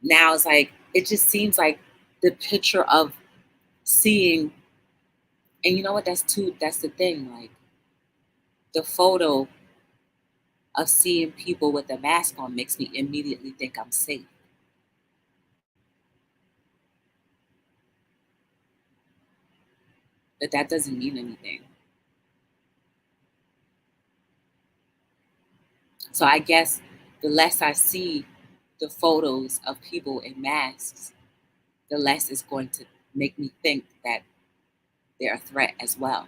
A: now it's like it just seems like the picture of seeing, and you know what? That's the thing, like the photo of seeing people with a mask on makes me immediately think I'm safe. But that doesn't mean anything. So I guess the less I see the photos of people in masks, the less it's going to make me think that they're a threat as well.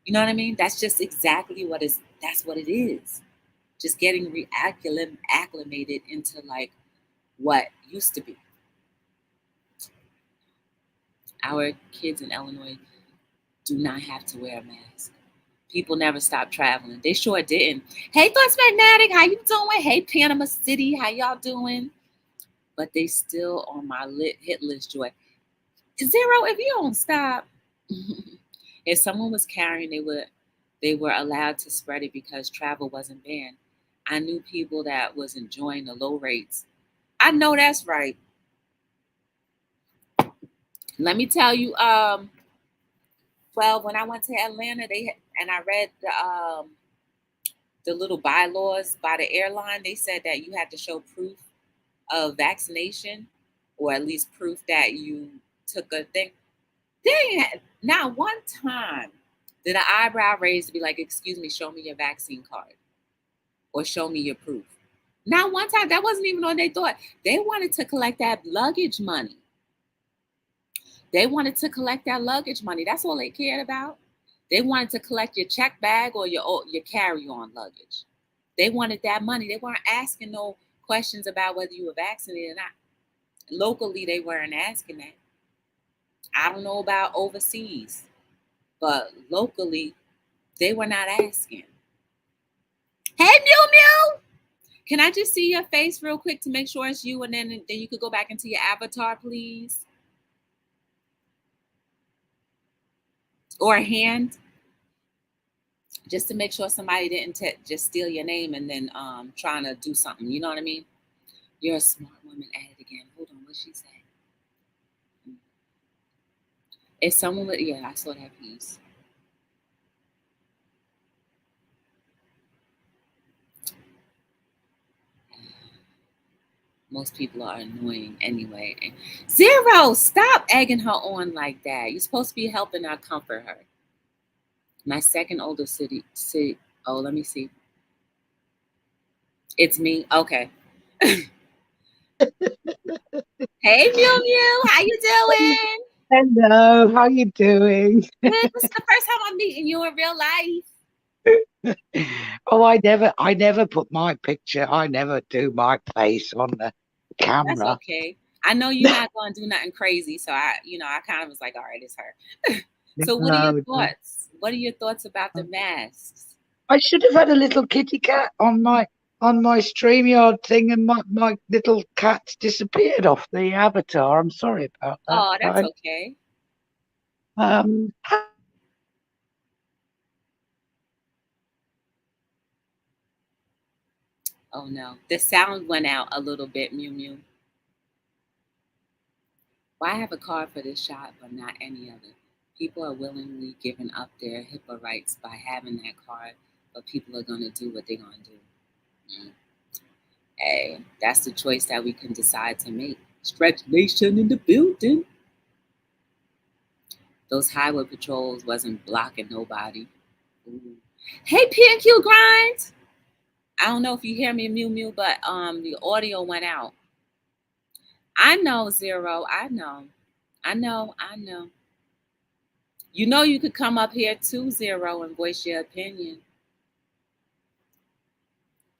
A: You know what I mean? That's just exactly that's what it is. Just getting acclimated into like what used to be. Our kids in Illinois do not have to wear a mask. People never stopped traveling. They sure didn't. Hey, Thoughts Magnetic, how you doing? Hey, Panama City, how y'all doing? But they still on my hit list, Joy. Zero, if you don't stop. If someone was carrying, they were allowed to spread it because travel wasn't banned. I knew people that was enjoying the low rates. I know that's right. Let me tell you, well, when I went to Atlanta, and I read the little bylaws by the airline, they said that you had to show proof of vaccination, or at least proof that you took a thing. They ain't had, not one time did an eyebrow raise to be like, "Excuse me, show me your vaccine card or show me your proof." Not one time. That wasn't even on their thought. They wanted to collect that luggage money. They wanted to collect that luggage money. That's all they cared about. They wanted to collect your check bag or your carry-on luggage. They wanted that money. They weren't asking no questions about whether you were vaccinated or not. Locally, they weren't asking that. I don't know about overseas, but locally, they were not asking. Hey, Mew Mew! Can I just see your face real quick to make sure it's you, and then you could go back into your avatar, please? Or a hand, just to make sure somebody didn't just steal your name and then trying to do something. You know what I mean? You're a smart woman at it again. Hold on, what'd she say? If someone would, yeah, I saw that piece. Most people are annoying anyway. Zero, stop egging her on like that. You're supposed to be helping her, comfort her. My second oldest city. Oh, let me see. It's me. Okay. Hey, Mew Mew, how you doing?
C: Hello, how you doing?
A: Good. This is the first time I'm meeting you in real life.
C: Oh, I never put my picture. I never do my face on the
A: That's
C: camera.
A: okay. I know you're not going to do nothing crazy, so I kind of was like, all right, it's her. So, what are your
C: No,
A: thoughts? What are your thoughts about the masks?
C: I should have had a little kitty cat on my StreamYard thing, and my little cat's disappeared off the avatar. I'm sorry about that,
A: Oh, that's
C: guys.
A: okay.
C: Um,
A: Oh no, the sound went out a little bit, Mew Mew. Why have a card for this shot but not any other? People are willingly giving up their HIPAA rights by having that card, but people are gonna do what they're gonna do. Mm. Hey, that's the choice that we can decide to make. Stretch Nation in the building. Those highway patrols wasn't blocking nobody. Ooh. Hey, P&Q Grind. I don't know if you hear me, Mew Mew, but the audio went out. I know, Zero. I know. You know you could come up here too, Zero, and voice your opinion.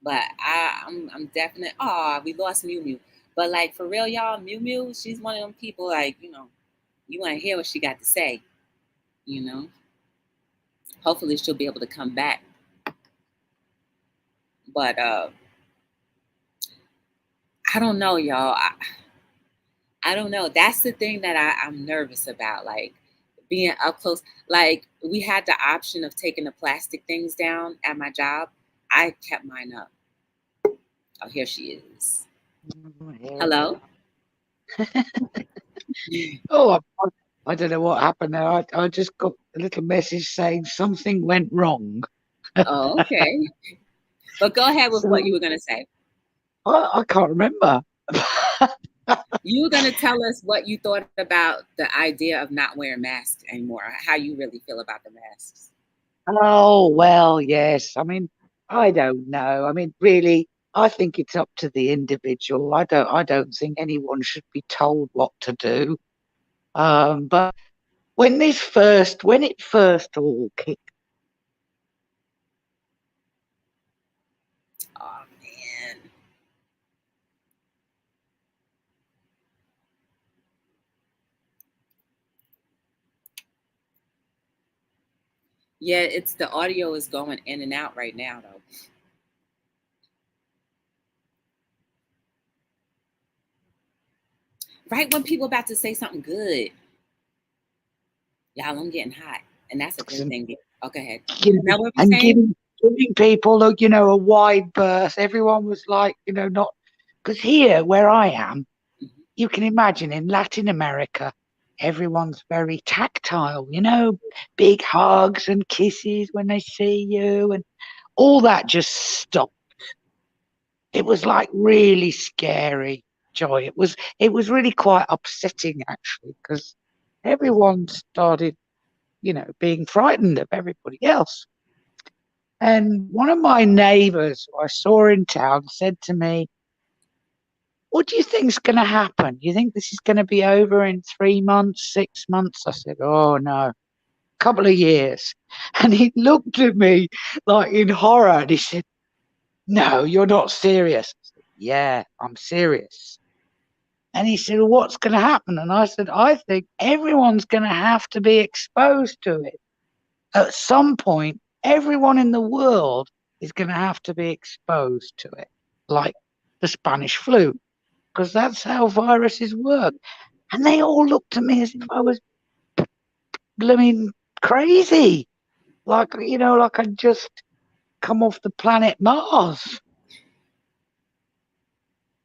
A: But I'm definitely. Oh, we lost Mew Mew. But like for real, y'all, Mew Mew, she's one of them people. Like you want to hear what she got to say. You know. Hopefully she'll be able to come back. But I don't know, y'all. I don't know. That's the thing that I'm nervous about. Like being up close. Like we had the option of taking the plastic things down at my job. I kept mine up. Oh, here she is. Hello.
C: oh, I don't know what happened there. I just got a little message saying something went wrong.
A: Oh, okay. But go ahead with what you were gonna say.
C: I can't remember.
A: You were gonna tell us what you thought about the idea of not wearing masks anymore. How you really feel about the masks.
C: Oh, well, yes. I mean, I don't know. I mean, really, I think it's up to the individual. I don't think anyone should be told what to do. But when it first all kicked.
A: Oh man. Yeah, it's the audio is going in and out right now though. Right when people about to say something good. Y'all, I'm getting hot. And that's a good thing. Okay, ahead. Is that what we're
C: And
A: saying?
C: giving people, a wide berth. Everyone was like, not because here where I am,
A: Mm-hmm.
C: you can imagine in Latin America, everyone's very tactile, big hugs and kisses when they see you. And all that just stopped. It was like really scary, Joy. It was really quite upsetting actually, because everyone started, being frightened of everybody else. And one of my neighbors who I saw in town said to me, "What do you think's going to happen? You think this is going to be over in 3 months, 6 months?" I said, "Oh no, couple of years." And he looked at me like in horror and he said, "No, you're not serious." I said, "Yeah, I'm serious." And he said, "Well, what's going to happen?" And I said, "I think everyone's going to have to be exposed to it. At some point, everyone in the world is going to have to be exposed to it, like the Spanish flu, because that's how viruses work." And they all looked at me as if I was blooming crazy, like, like I'd just come off the planet Mars.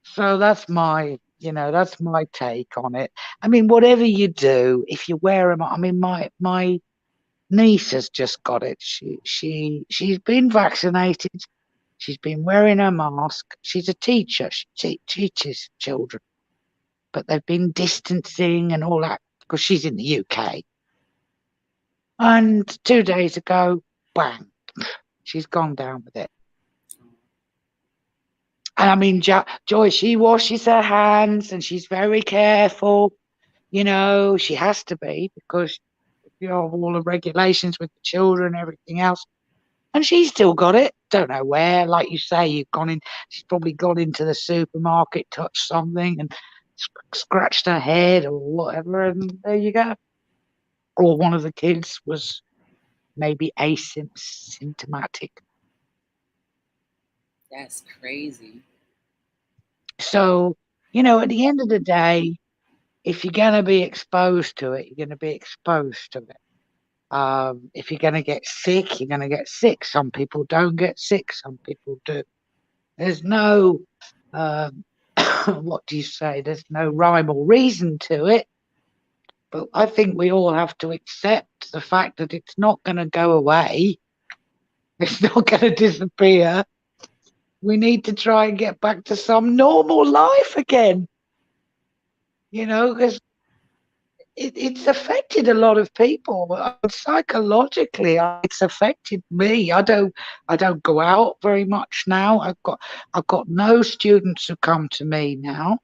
C: So that's my take on it. I mean, whatever you do, if you wear them, I mean, my niece has just got it. She's been vaccinated. She's been wearing her mask. She's a teacher. She teaches children, but they've been distancing and all that because she's in the UK. And 2 days ago, bang, she's gone down with it. And I mean, Joy, she washes her hands and she's very careful. She has to be because all the regulations with the children, everything else. And she's still got it. Don't know where. Like you say, she's probably gone into the supermarket, touched something and scratched her head or whatever. And there you go. Or one of the kids was maybe asymptomatic.
A: That's crazy.
C: So, at the end of the day, if you're going to be exposed to it, you're going to be exposed to it. If you're going to get sick, you're going to get sick. Some people don't get sick, some people do. There's no, what do you say? There's no rhyme or reason to it. But I think we all have to accept the fact that it's not going to go away. It's not going to disappear. We need to try and get back to some normal life again. Because it's affected a lot of people. Psychologically, it's affected me. I don't go out very much now. I've got no students who come to me now.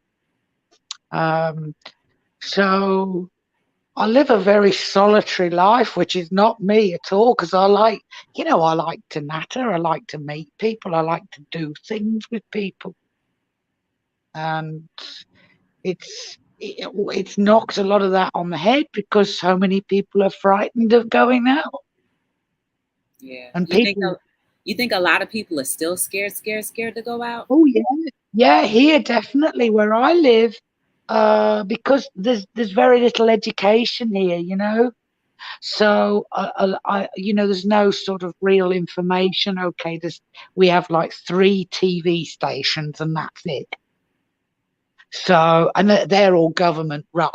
C: So I live a very solitary life, which is not me at all, because I like to natter. I like to meet people. I like to do things with people. And it's knocked a lot of that on the head because so many people are frightened of going out.
A: Yeah.
C: And
A: You think a lot of people are still scared to go out?
C: Oh yeah, here definitely where I live, because there's very little education here. So there's no sort of real information. Okay, we have like 3 TV stations and that's it. So, and they're all government run.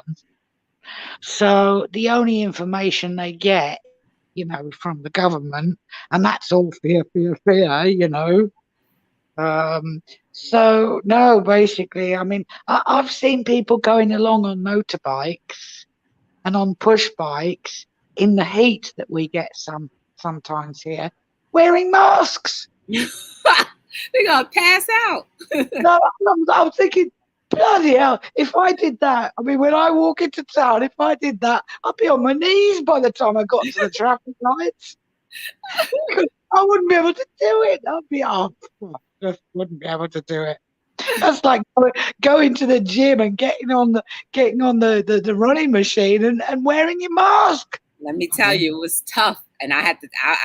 C: So the only information they get, from the government, and that's all fear, fear, fear. So no, basically, I mean, I've seen people going along on motorbikes and on push bikes in the heat that we get sometimes here, wearing masks.
A: They're gonna pass out.
C: No, I'm thinking, bloody hell, if I did that, I mean, when I walk into town, if I did that, I'd be on my knees by the time I got to the traffic lights. I wouldn't be able to do it. I'd be just wouldn't be able to do it. That's like going to the gym and getting on the running machine and wearing your mask.
A: Let me tell you, it was tough, and I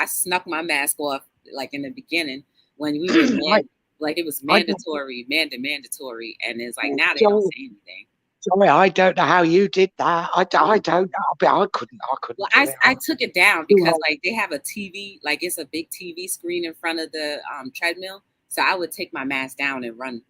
A: snuck my mask off like in the beginning when we were like it was mandatory, and it's like now they don't say anything.
C: Sorry, I don't know how you did that. I don't know, but I couldn't.
A: Well, I took it down because like they have a TV, like it's a big TV screen in front of the treadmill, so I would take my mask down and run.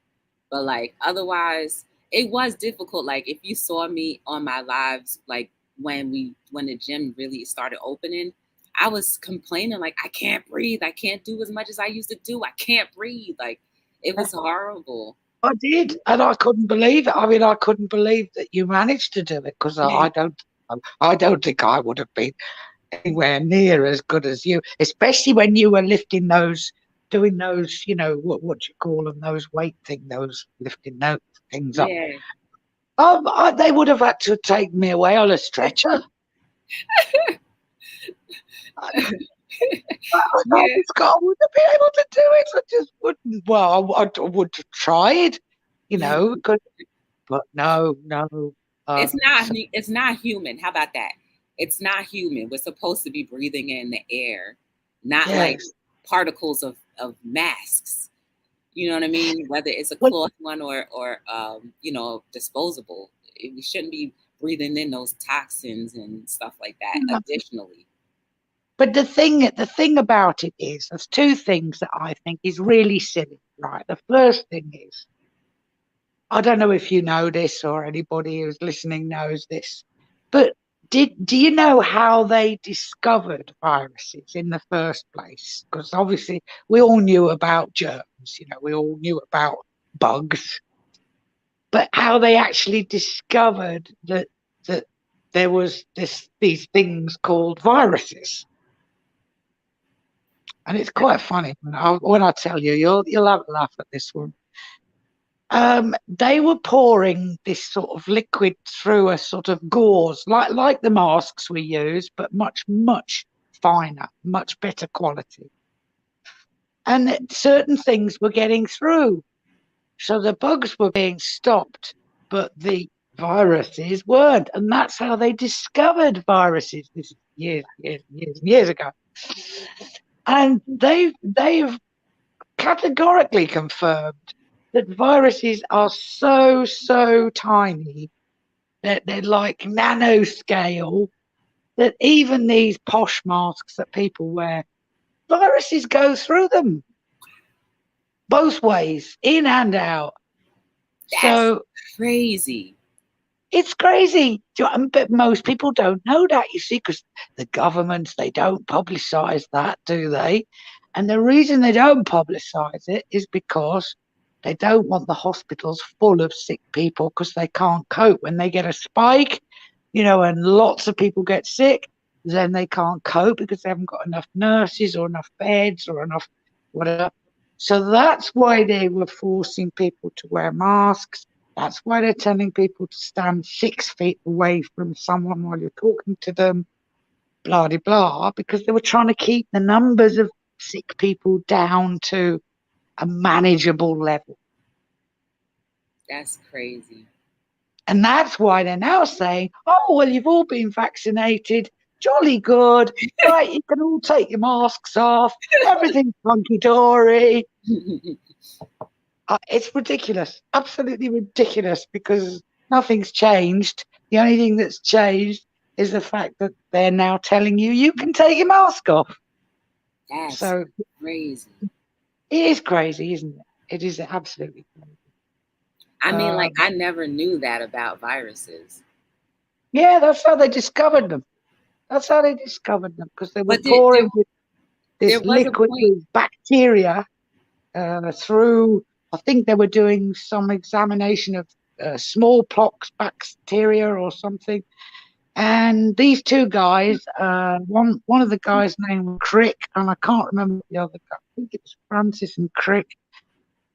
A: But like otherwise, it was difficult. Like if you saw me on my lives, like when the gym really started opening, I was complaining like, I can't breathe. I can't do as much as I used to do. I can't breathe. Like, it was horrible.
C: I did, and I couldn't believe it. I mean, I couldn't believe that you managed to do it, because I don't think I would have been anywhere near as good as you, especially when you were doing those, what you call them, those weight those lifting those things up.
A: Yeah.
C: They would have had to take me away on a stretcher. I wouldn't be able to do it. I just wouldn't. Well, I would have tried, but no.
A: It's not human. How about that? It's not human. We're supposed to be breathing in the air, not like particles of masks. You know what I mean? Whether it's a cloth one or disposable. We shouldn't be breathing in those toxins and stuff like that. Additionally.
C: But the thing about it is, there's two things that I think is really silly, right? The first thing is, I don't know if you know this or anybody who's listening knows this, but do you know how they discovered viruses in the first place? Because obviously we all knew about germs, we all knew about bugs, but how they actually discovered that there was these things called viruses. And it's quite funny when I tell you, you'll have a laugh at this one. They were pouring this sort of liquid through a sort of gauze, like the masks we use, but much, much finer, much better quality. And certain things were getting through. So the bugs were being stopped, but the viruses weren't. And that's how they discovered viruses. This is years ago. And they've categorically confirmed that viruses are so tiny that they're like nanoscale, that even these posh masks that people wear, viruses go through them both ways, in and out.
A: That's crazy.
C: It's crazy, but most people don't know that, you see, because the governments, they don't publicise that, do they? And the reason they don't publicise it is because they don't want the hospitals full of sick people, because they can't cope. When they get a spike, and lots of people get sick, then they can't cope because they haven't got enough nurses or enough beds or enough whatever. So that's why they were forcing people to wear masks. That's why they're telling people to stand 6 feet away from someone while you're talking to them, blah, blah, blah, because they were trying to keep the numbers of sick people down to a manageable level.
A: That's crazy.
C: And that's why they're now saying, oh, well, you've all been vaccinated. Jolly good. Right, you can all take your masks off. Everything's hunky-dory. It's ridiculous. Absolutely ridiculous, because nothing's changed. The only thing that's changed is the fact that they're now telling you can take your mask off.
A: That's crazy.
C: It is crazy, isn't it? It is absolutely crazy.
A: I mean, I never knew that about viruses.
C: Yeah, that's how they discovered them. Because they were pouring this liquid with bacteria through. I think they were doing some examination of smallpox bacteria or something. And these two guys, one of the guys' name was Crick, and I can't remember the other guy. I think it was Francis and Crick.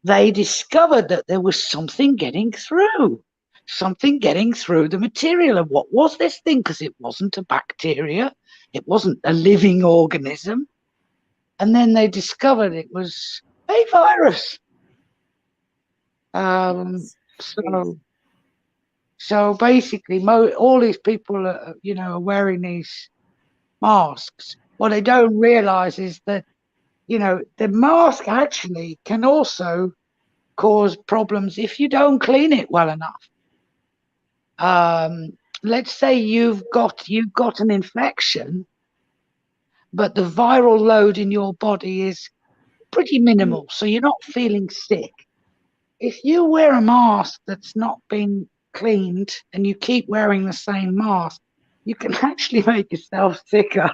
C: They discovered that there was something getting through the material. And what was this thing? Because it wasn't a bacteria. It wasn't a living organism. And then they discovered it was a virus. So basically, all these people are wearing these masks. What they don't realize is that, the mask actually can also cause problems if you don't clean it well enough. Let's say you've got an infection, but the viral load in your body is pretty minimal, so you're not feeling sick. If you wear a mask that's not been cleaned and you keep wearing the same mask, you can actually make yourself sicker.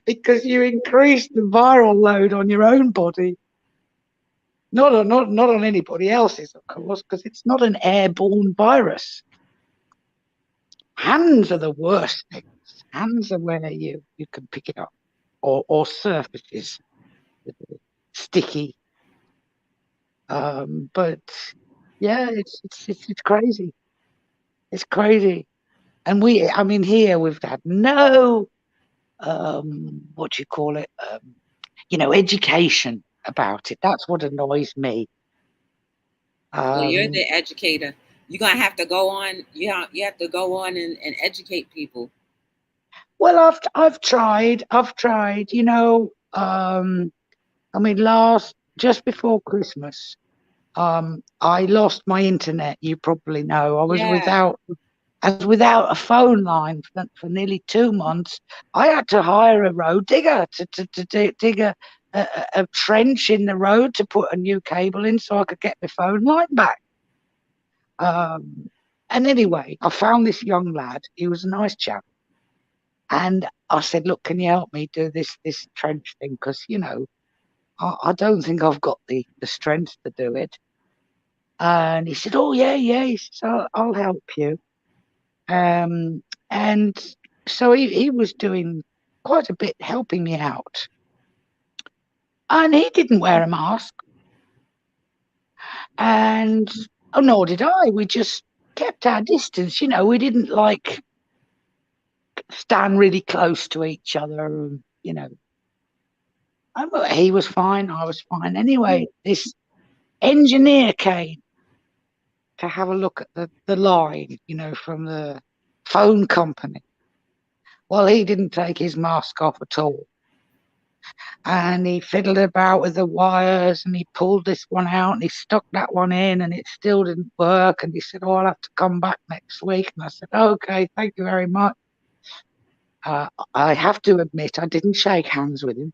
C: because you increase the viral load on your own body, not on anybody else's, of course, because it's not an airborne virus. Hands are the worst things. Hands are where you can pick it up, or surfaces that are sticky. But yeah, it's crazy. It's crazy. And I mean, here we've had no, what do you call it? Education about it. That's what annoys me.
A: Well, you're
C: Um,
A: the educator. You're gonna have to go on. You have to go on and educate people.
C: well, I've tried. I've tried. I mean, just before Christmas, I lost my internet. You probably know.
A: Yeah.
C: I was without a phone line for nearly 2 months. I had to hire a road digger to dig a trench in the road to put a new cable in so I could get my phone line back. Um, and anyway, I found this young lad. He was a nice chap. And I said, look, can you help me do this trench thing? Because, I don't think I've got the strength to do it. And he said, oh, yeah, yeah. He says, I'll help you. Um, and so he was doing quite a bit helping me out. And he didn't wear a mask. And oh, nor did I. We just kept our distance. We didn't like stand really close to each other. He was fine. I was fine. Anyway, this engineer came to have a look at the line, from the phone company. Well, he didn't take his mask off at all. And he fiddled about with the wires and he pulled this one out and he stuck that one in and it still didn't work. And he said, oh, I'll have to come back next week. And I said, okay, thank you very much. I have to admit, I didn't shake hands with him.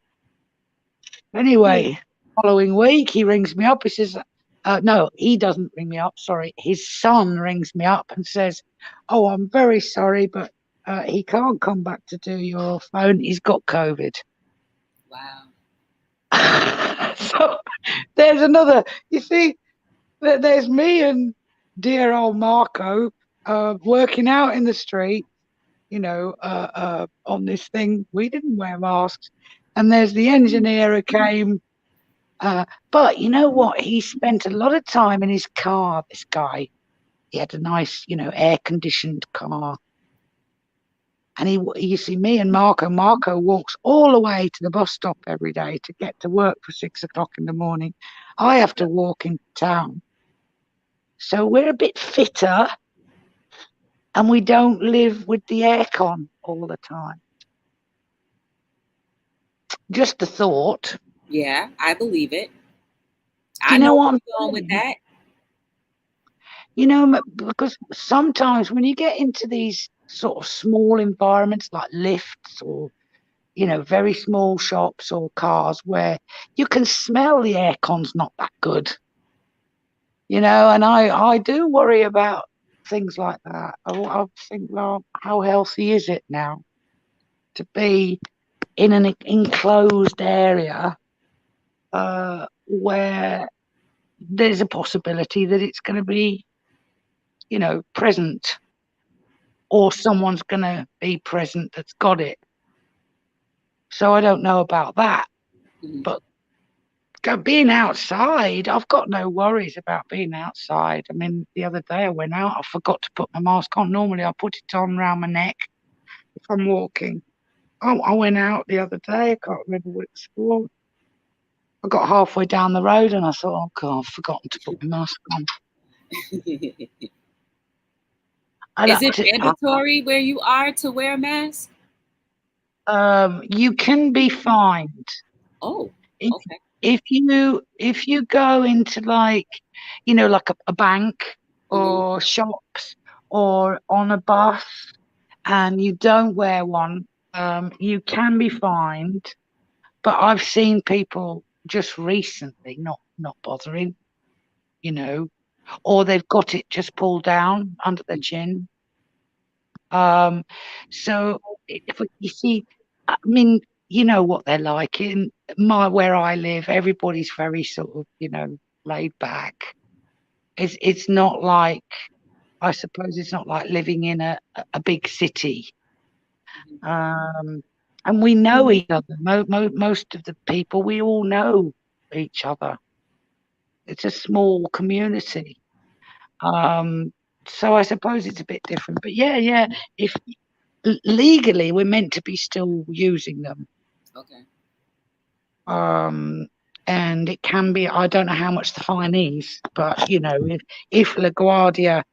C: Anyway, following week, he rings me up. He says, no, he doesn't ring me up. Sorry. His son rings me up and says, oh, I'm very sorry, but he can't come back to do your phone. He's got COVID.
A: Wow.
C: So there's another, you see, there's me and dear old Marco working out in the street, on this thing. We didn't wear masks. And there's the engineer who came. But you know what? He spent a lot of time in his car, this guy. He had a nice, air conditioned car. And you see, me and Marco walks all the way to the bus stop every day to get to work for 6 o'clock in the morning. I have to walk into town. So we're a bit fitter and we don't live with the aircon all the time. Just a thought.
A: Yeah, I believe it.
C: Do
A: I
C: you know
A: know
C: what
A: where
C: I'm
A: you're going with
C: saying?
A: that.
C: Because sometimes when you get into these sort of small environments like lifts or, very small shops or cars where you can smell the aircon's not that good, and I do worry about things like that. I think, well, how healthy is it now to be in an enclosed area where there's a possibility that it's going to be, present, or someone's going to be present that's got it. So I don't know about that. But being outside, I've got no worries about being outside. I mean, the other day I went out, I forgot to put my mask on. Normally I put it on around my neck if I'm walking. I went out the other day, I can't remember what it was for. I got halfway down the road and I thought, oh God, I've forgotten to put my mask on.
A: Is it mandatory where you are to wear a mask?
C: You can be fined.
A: Oh, okay.
C: If you go into like a bank or shops or on a bus and you don't wear one, you can be fined. But I've seen people just recently not bothering, or they've got it just pulled down under their chin. So if you see, I mean, you know what they're like in where I live. Everybody's very sort of, laid back. It's not like, I suppose it's not like living in a big city.
A: Mhm.
C: And we know each other. Most of the people, we all know each other. It's a small community. Um, so I suppose it's a bit different. But yeah. If legally we're meant to be still using them.
A: Okay.
C: Um, and it can be, I don't know how much the fine is, but if LaGuardia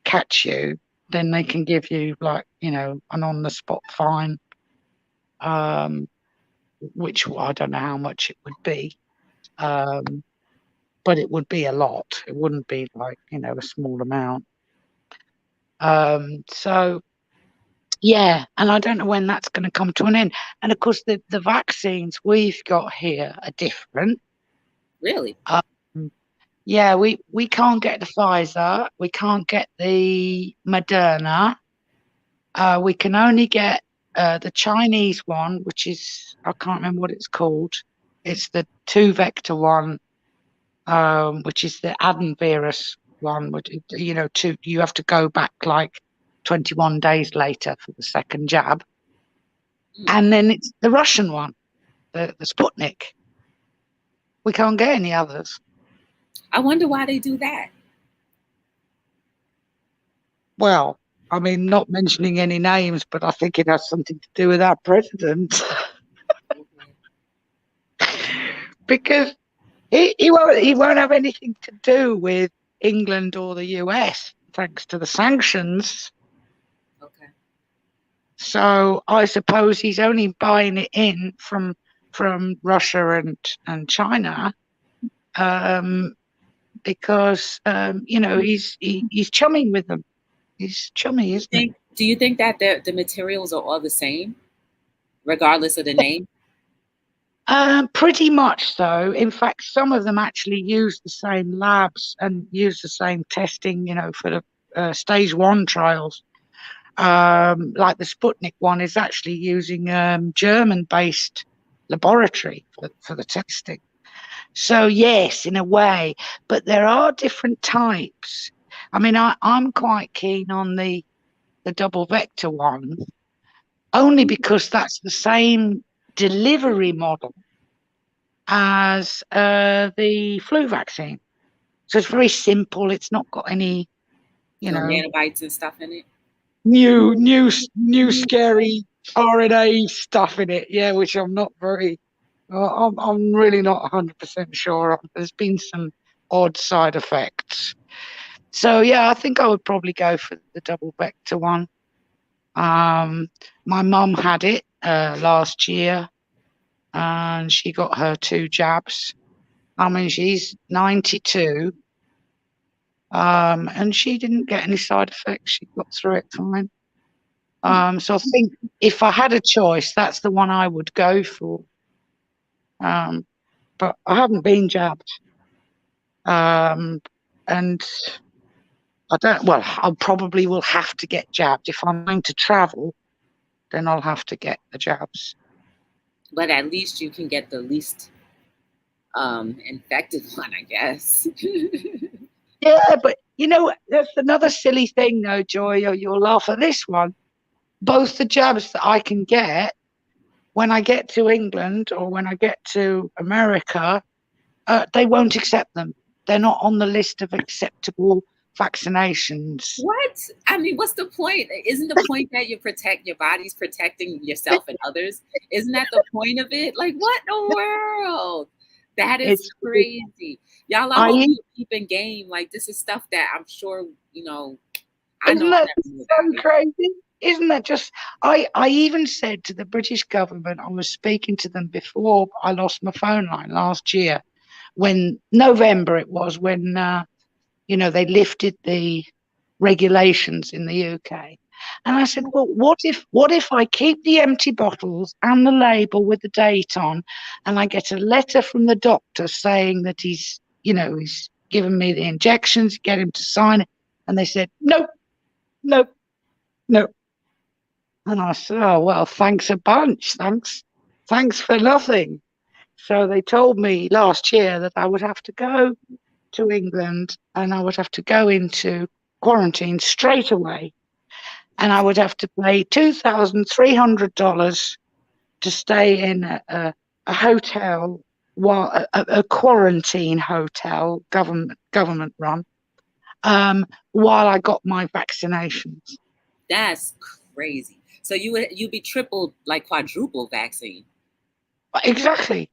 C: catch you, then they can give you like, an on the spot fine. Which I don't know how much it would be. But it would be a lot. It wouldn't be like, a small amount. So yeah, and I don't know when that's going to come to an end. And of course, the vaccines we've got here are different.
A: Really?
C: Um, yeah, we can't get the Pfizer, we can't get the Moderna. We can only get the Chinese one, which is, I can't remember what it's called. It's the two vector one, which is the adenovirus one. Which, you have to go back like 21 days later for the second jab.
A: Mm.
C: And then it's the Russian one, the Sputnik. We can't get any others.
A: I wonder why they do that.
C: Well, I mean, not mentioning any names, but I think it has something to do with our president. Because he won't have anything to do with England or the US, thanks to the sanctions.
A: Okay.
C: So I suppose he's only buying it in from Russia and China, because he's chumming with them. He's chummy, isn't he?
A: Do you think that the materials are all the same, regardless of the name?
C: Pretty much so. In fact, some of them actually use the same labs and use the same testing, for the stage 1 trials. Like the Sputnik one is actually using German-based laboratory for the testing. So yes, in a way, but there are different types. I mean, I'm quite keen on the double vector one, only because that's the same delivery model as the flu vaccine. So it's very simple. It's not got any,
A: No nanobites and stuff in it.
C: new scary RNA stuff in it. Yeah, which I'm not very. I'm really not 100% sure of. There's been some odd side effects. So yeah, I think I would probably go for the double vector one. My mum had it last year, and she got her 2 jabs. I mean, she's 92, and she didn't get any side effects. She got through it fine. So I think if I had a choice, that's the one I would go for. But I haven't been jabbed, and I don't. Well, I probably will have to get jabbed if I'm going to travel. Then I'll have to get the jabs.
A: But at least you can get the least infected one, I guess.
C: Yeah, but that's another silly thing, though, Joy. You'll laugh at this one. Both the jabs that I can get when I get to England or when I get to America, they won't accept them. They're not on the list of acceptable vaccinations.
A: What? I mean, what's the point? Isn't the point that your body's protecting yourself and others? Isn't that the point of it? Like, what in the world? That is
C: It's
A: crazy. Y'all, I hope you keep in game. Like, this is stuff that I'm sure, I know
C: Isn't
A: I
C: that
A: never knew
C: so
A: about it.
C: crazy? Isn't that just? I even said to the British government, I was speaking to them before I lost my phone line last year, when November it was, when they lifted the regulations in the UK. And I said, well, what if I keep the empty bottles and the label with the date on, and I get a letter from the doctor saying that he's given me the injections, get him to sign it. And they said, nope, nope, nope. And I said, oh, well, thanks a bunch. Thanks for nothing. So they told me last year that I would have to go to England and I would have to go into quarantine straight away. And I would have to pay $2,300 to stay in a hotel, while a quarantine hotel, government run, while I got my vaccinations.
A: That's crazy. So you'd be triple, like quadruple vaccine.
C: Exactly.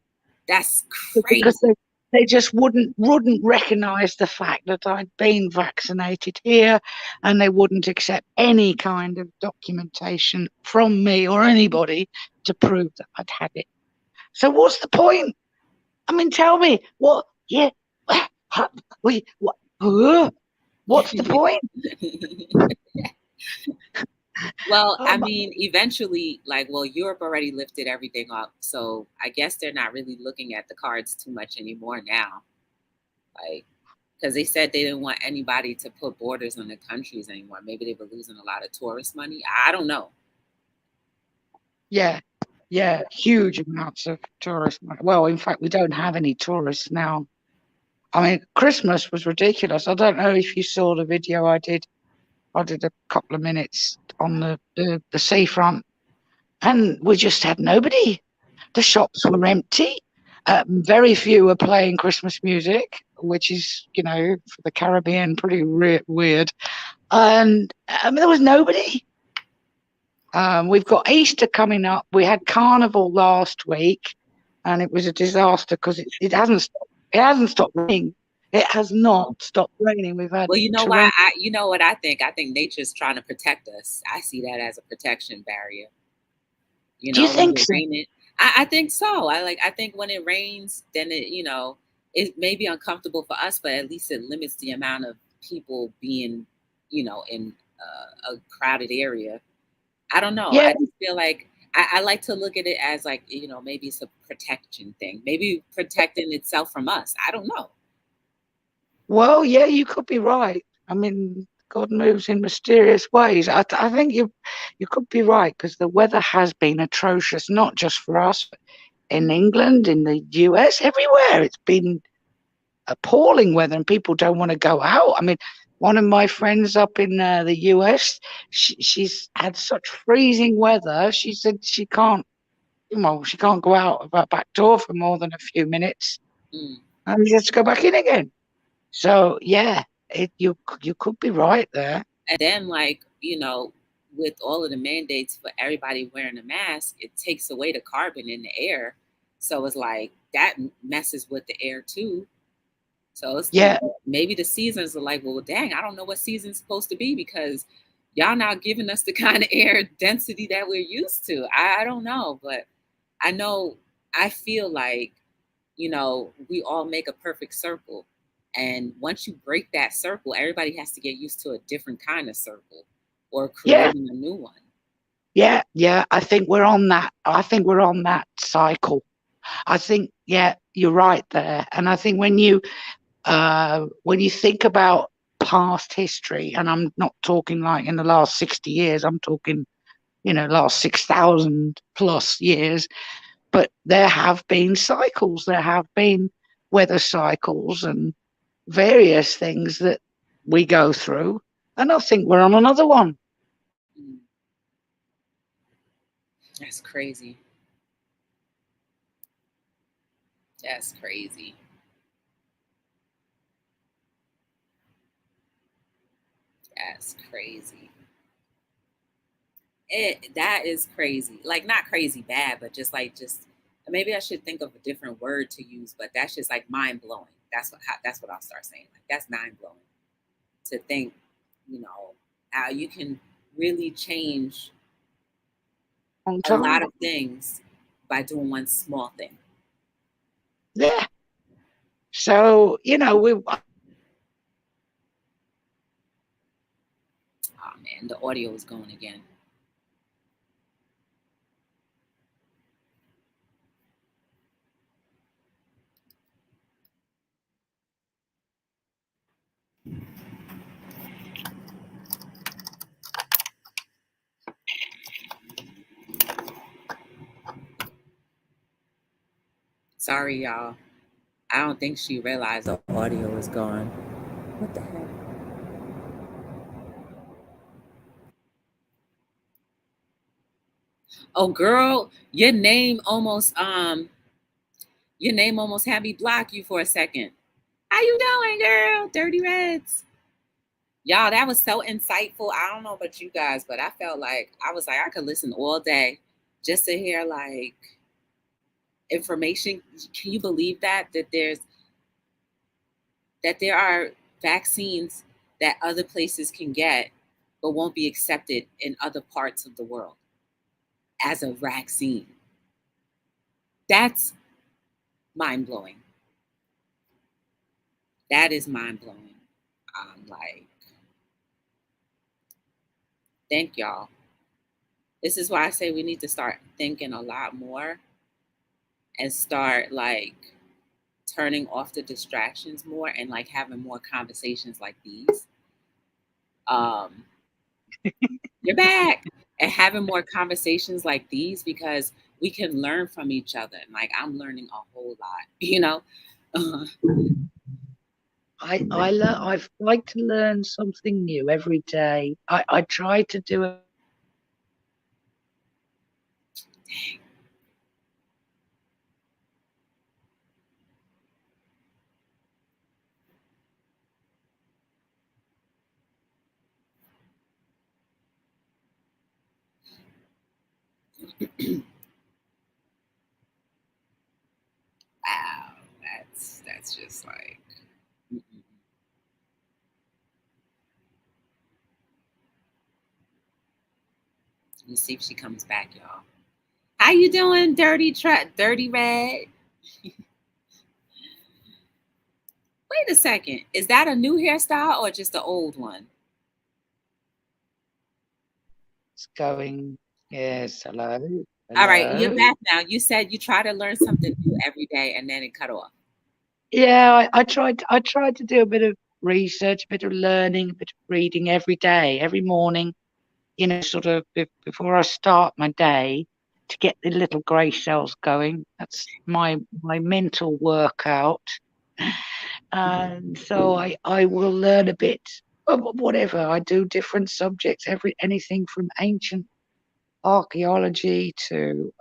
A: That's
C: Because
A: crazy.
C: they just wouldn't recognise the fact that I'd been vaccinated here, and they wouldn't accept any kind of documentation from me or anybody to prove that I'd had it. So what's the point? I mean, tell me what? Yeah, what? What's the point?
A: Well, I mean, eventually, like, well, Europe already lifted everything up, so I guess they're not really looking at the cards too much anymore now. Like, because they said they didn't want anybody to put borders on the countries anymore. Maybe they were losing a lot of tourist money. I don't know.
C: Yeah, huge amounts of tourist money. Well, in fact, we don't have any tourists now. I mean, Christmas was ridiculous. I don't know if you saw the video I did. I did a couple of minutes on the seafront, and we just had nobody. The shops were empty. Very few were playing Christmas music, which is, for the Caribbean, pretty weird. And there was nobody. We've got Easter coming up. We had Carnival last week, and it was a disaster because it hasn't stopped. It hasn't stopped raining. It has not stopped raining. We've had
A: Well, you know why?
C: torrential.
A: You know what I think? I think nature's trying to protect us. I see that as a protection barrier.
C: Do you
A: When
C: think
A: you're
C: so?
A: raining, I think so. I think when it rains, then it may be uncomfortable for us, but at least it limits the amount of people being, in a crowded area. I don't know.
C: Yeah.
A: I just feel like I like to look at it as like, maybe it's a protection thing, maybe protecting itself from us. I don't know.
C: Well, yeah, you could be right. I mean, God moves in mysterious ways. I think you could be right, because the weather has been atrocious, not just for us, but in England, in the US, everywhere. It's been appalling weather, and people don't want to go out. I mean, one of my friends up in the US, she's had such freezing weather. She said she can't, she can't go out of her back door for more than a few minutes,
A: Mm.
C: and she has to go back in again. So yeah, you could be right there.
A: And then, like, with all of the mandates for everybody wearing a mask, it takes away the carbon in the air. So it's like that messes with the air too. So it's
C: Yeah,
A: maybe the seasons are like, well, dang, I don't know what season's supposed to be because y'all not giving us the kind of air density that we're used to. I don't know, but I know I feel like, we all make a perfect circle. And once you break that circle, everybody has to get used to a different kind of circle or
C: yeah,
A: creating a new one.
C: yeah. I think we're on that. I think we're on that cycle. I think, yeah, you're right there. And I think when you think about past history, and I'm not talking like in the last 60 years, I'm talking, last 6,000 plus years, but there have been cycles, there have been weather cycles and various things that we go through. And I think we're on another one.
A: Mm. That's crazy. That's crazy. That's crazy. That is crazy. Like, not crazy bad, but just maybe I should think of a different word to use, but that's just like mind blowing. That's what I'll start saying. Like, that's mind blowing to think, you know, how you can really change
C: Long
A: a lot
C: time.
A: of things by doing one small thing.
C: Yeah. So, we
A: Oh man, the audio is going again. Sorry, y'all. I don't think she realized the audio was gone. What the heck? Oh, girl, your name almost had me block you for a second. How you doing, girl? Dirty Reds. Y'all, that was so insightful. I don't know about you guys, but I felt like I could listen all day just to hear like information. Can you believe that there are vaccines that other places can get but won't be accepted in other parts of the world as a vaccine? That's mind blowing. That is mind blowing. Like, thank y'all. This is why I say we need to start thinking a lot more and start like turning off the distractions more and like having more conversations like these. Um, you're back. And having more conversations like these because we can learn from each other. And like I'm learning a whole lot, you know.
C: I like to learn something new every day. I try to do it.
A: Wow, that's just like. Mm-mm. Let me see if she comes back, y'all. How you doing, Dirty Red? Wait a second. Is that a new hairstyle or just the old one?
C: It's going. Yes, hello,
A: All right, you're
C: hello.
A: back now. You said you try to learn something new every day and then it cut off.
C: Yeah, I tried to do a bit of research, a bit of learning, a bit of reading every day, every morning. Sort of before I start my day to get the little grey cells going. That's my mental workout. And so I will learn a bit of whatever. I do different subjects, anything from ancient archaeology to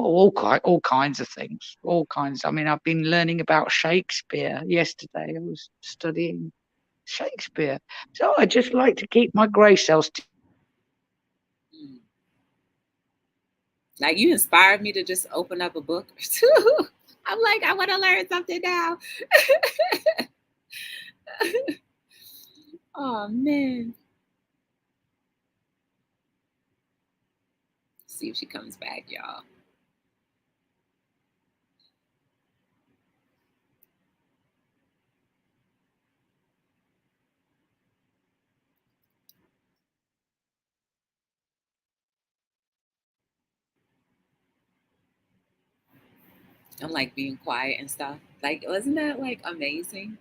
C: all kinds of things. All kinds. I mean, I've been learning about Shakespeare yesterday. I was studying Shakespeare. So I just like to keep my grey cells.
A: Mm. Like you inspired me to just open up a book too. I'm like, I want to learn something now. Oh man. See if she comes back, y'all. I'm like being quiet and stuff. Like, wasn't that like amazing?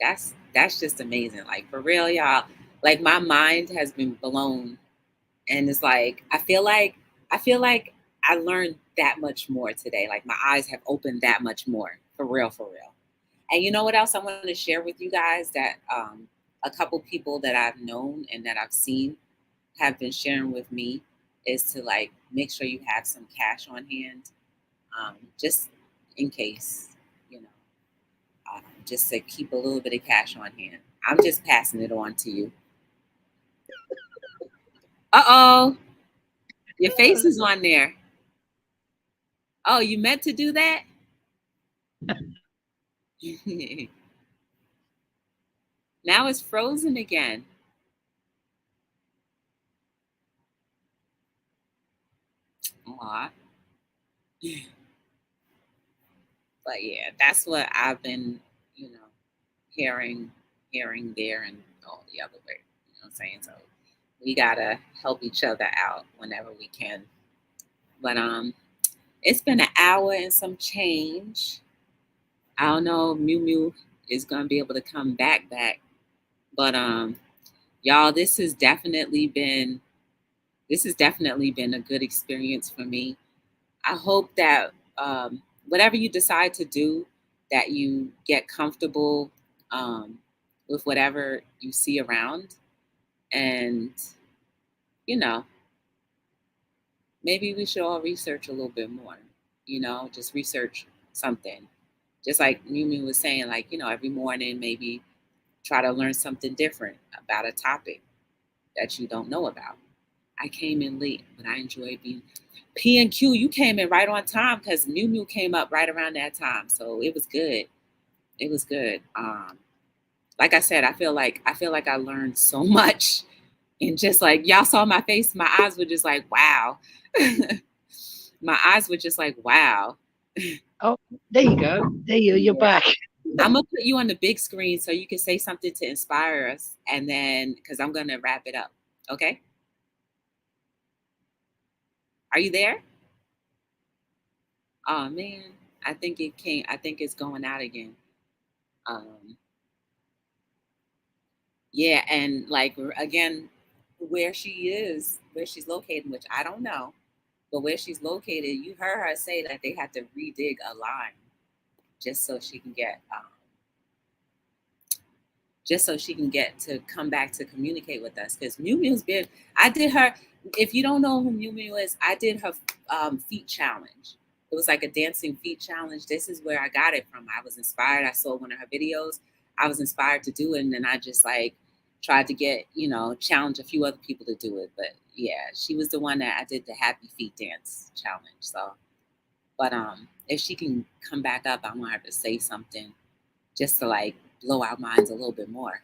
A: That's just amazing. Like for real, y'all. Like my mind has been blown, and it's like I feel like I learned that much more today. Like my eyes have opened that much more. For real, for real. And you know what else I want to share with you guys that a couple people that I've known and that I've seen have been sharing with me is to like make sure you have some cash on hand, just in case, you know, just to keep a little bit of cash on hand. I'm just passing it on to you. Uh oh, your face is on there. Oh, you meant to do that? Now it's frozen again. Aw. But yeah, that's what I've been, you know, hearing, hearing there and all the other way. You know what I'm saying? So we gotta help each other out whenever we can. But it's been an hour and some change. I don't know if Mew Mew is gonna be able to come back, but Y'all, this has definitely been a good experience for me. I hope that whatever you decide to do, that you get comfortable um, with whatever you see around, and you know, maybe we should all research a little bit more. Just research something. Just like Mimi was saying, like, every morning maybe try to learn something different about a topic that you don't know about. I came in late, but I enjoyed being P and Q. You came in right on time because Mew Mew came up right around that time, so it was good. It was good. Like I said, I feel like I learned so much, and just like y'all saw my face, my eyes were just like wow. My eyes were just like wow.
C: Oh, there you go. There you're
A: Yeah.
C: back.
A: I'm gonna put you on the big screen so you can say something to inspire us, and then because I'm gonna wrap it up. Okay? Are you there? Oh man, I think it came. I think it's going out again. Um, yeah, and like again, where she's located, which I don't know, but where she's located, you heard her say that they had to redig a line just so she can get just so she can get to come back to communicate with us. Because Mew Mew's been, I did her, if you don't know who Mew Mew is, I did her feet challenge. It was like a dancing feet challenge. This is where I got it from. I was inspired. I saw one of her videos. I was inspired to do it. And then I just like tried to get, challenge a few other people to do it. But yeah, she was the one that I did the happy feet dance challenge. So, but if she can come back up, I want her to say something just to like blow our minds a little bit more.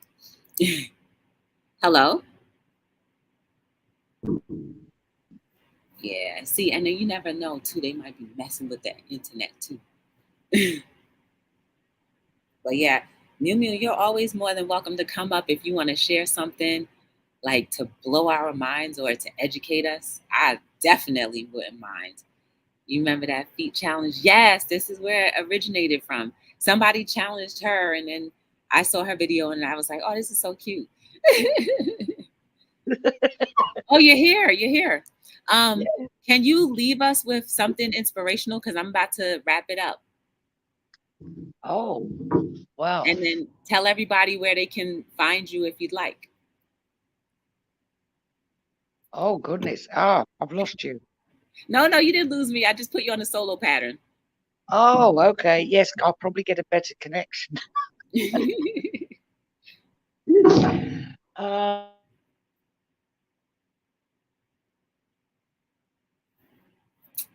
A: Hello? Yeah. See, and then you never know too. They might be messing with the internet too. But yeah, Mew Mew, you're always more than welcome to come up if you want to share something like to blow our minds or to educate us. I definitely wouldn't mind. You remember that feet challenge? Yes, this is where it originated from. Somebody challenged her, and then I saw her video, and I was like, "Oh, this is so cute." Oh, you're here. You're here. Can you leave us with something inspirational? Because I'm about to wrap it up.
C: Oh, well.
A: And then tell everybody where they can find you if you'd like.
C: Oh, goodness. Ah, I've lost you.
A: No, no, you didn't lose me. I just put you on a solo pattern.
C: Oh, okay. Yes, I'll probably get a better connection. uh,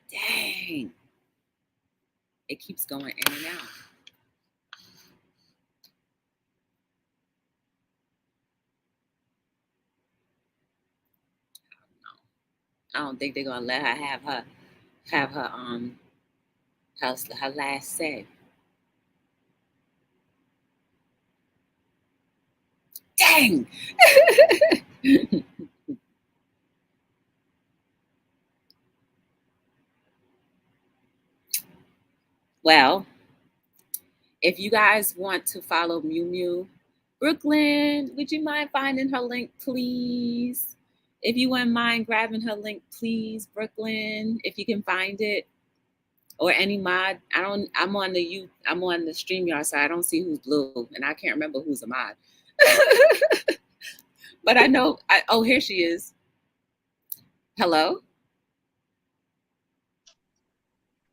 A: Dang. It keeps going in and out. I don't think they're gonna let her have her last say. Dang. Well, if you guys want to follow Mew Mew, Brooklyn, would you mind finding her link, please? If you wouldn't mind grabbing her link, please, Brooklyn, if you can find it, or any mod. I'm on the StreamYard side. I don't see who's blue, and I can't remember who's a mod. But I know. Oh, here she is. Hello,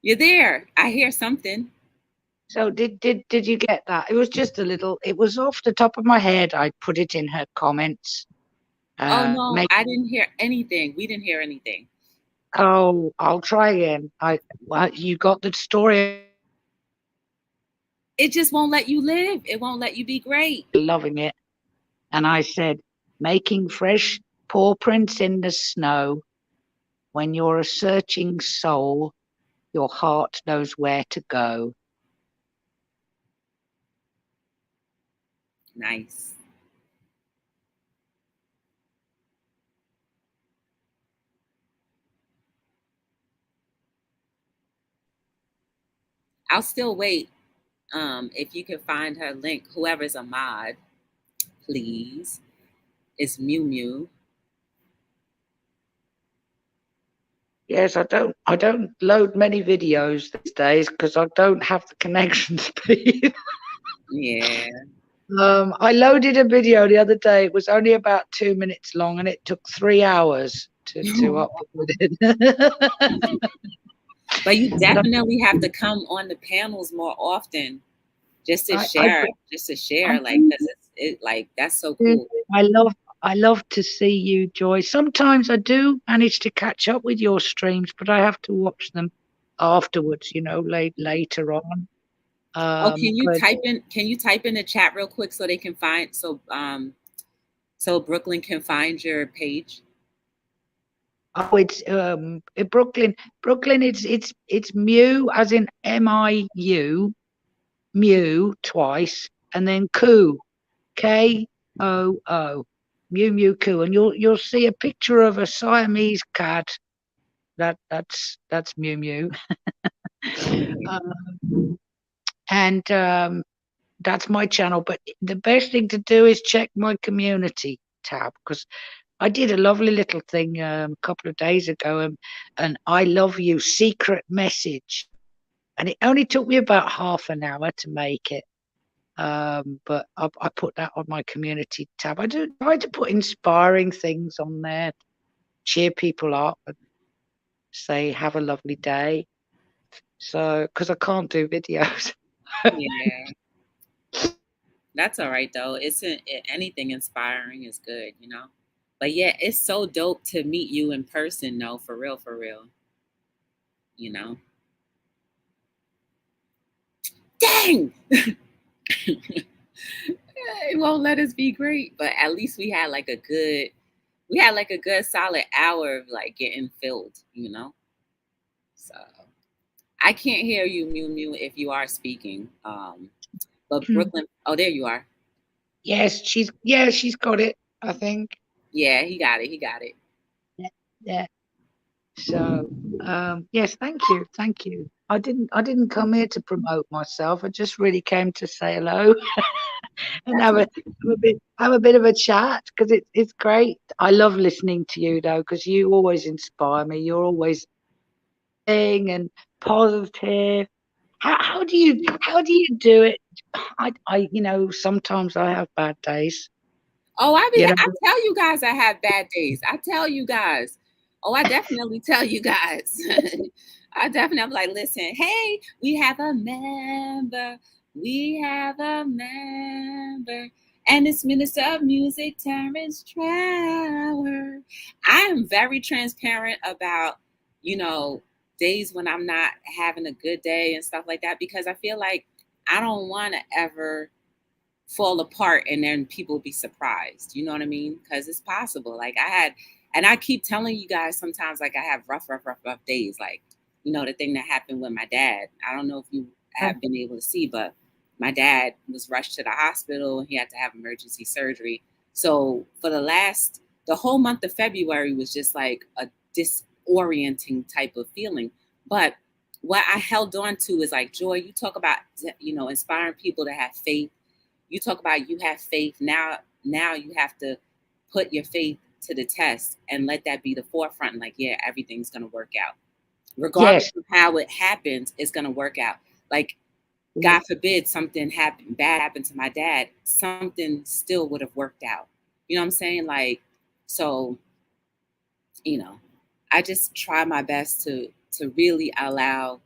A: you're there. I hear something.
C: so did you get that? It was just a little. It was off the top of my head. I put it in her comments.
A: Oh no,
C: Make.
A: I didn't hear anything. We didn't hear anything.
C: Oh, I'll try again. Well, you got the story.
A: It just won't let you live. It won't let you be great.
C: Loving it. And I said, making fresh paw prints in the snow. When you're a searching soul, your heart knows where to go.
A: Nice. I'll still wait. If you can find her link, whoever's a mod, please. It's Mew Mew.
C: Yes, I don't load many videos these days because I don't have the connection speed.
A: Yeah.
C: I loaded a video the other day. It was only about 2 minutes long, and it took 3 hours to upload it.
A: But you
C: But
A: definitely have to come on the panels more often just to
C: I
A: share, like,
C: do.
A: because like, that's so cool.
C: I love to see you, Joy. Sometimes I do manage to catch up with your streams, but I have to watch them afterwards, later on.
A: Oh, can you
C: But
A: type in the chat real quick so they can find, so Brooklyn can find your page?
C: oh, it's Brooklyn. Brooklyn, it's Mew as in MIU, Mew twice, and then Koo, KOO, Mew Mew Koo, and you'll see a picture of a Siamese cat. That's Mew Mew. And that's my channel. But the best thing to do is check my community tab, because I did a lovely little thing a couple of days ago, and I love you secret message, and it only took me about half an hour to make it. But I put that on my community tab. I do try to put inspiring things on there, cheer people up, and say have a lovely day. So, because I can't do videos.
A: Yeah, that's all right though. Anything inspiring is good, you know. But yeah, it's so dope to meet you in person, though, for real, you know. Dang, it won't let us be great, but at least we had like a good solid hour of like getting filled, you know. So I can't hear you, Mew Mew, if you are speaking. But Brooklyn, oh, there you are.
C: Yes, she's got it, I think.
A: Yeah, he got it. He got it.
C: Yeah, yeah. So, yes, thank you. I didn't come here to promote myself. I just really came to say hello and
A: That's what.
C: have a bit of a chat, because it's great. I love listening to you though, because you always inspire me. You're always saying and positive. How do you do it? Sometimes I have bad days.
A: Oh,
C: You know,
A: I tell you guys I have bad days. I tell you guys. Oh, I definitely tell you guys. I definitely, I'm like, listen, hey, we have a member. We have a member. And it's Minister of Music, Terrence Trower. I am very transparent about, you know, days when I'm not having a good day and stuff like that, because I feel like I don't want to ever fall apart and then people be surprised. You know what I mean? Because it's possible. Like and I keep telling you guys sometimes, like, I have rough days. Like, you know, the thing that happened with my dad. I don't know if you have been able to see, but my dad was rushed to the hospital and he had to have emergency surgery. So for the whole month of February was just like a disorienting type of feeling. But what I held on to is like, Joy, you talk about, you know, inspiring people to have faith. You talk about you have faith. Now you have to put your faith to the test and let that be the forefront. Like, yeah, everything's gonna work out. Regardless
C: yes,
A: of how it happens, it's gonna work out. Like, God forbid something bad happened to my dad, something still would have worked out. You know what I'm saying? Like, so, you know, I just try my best to really allow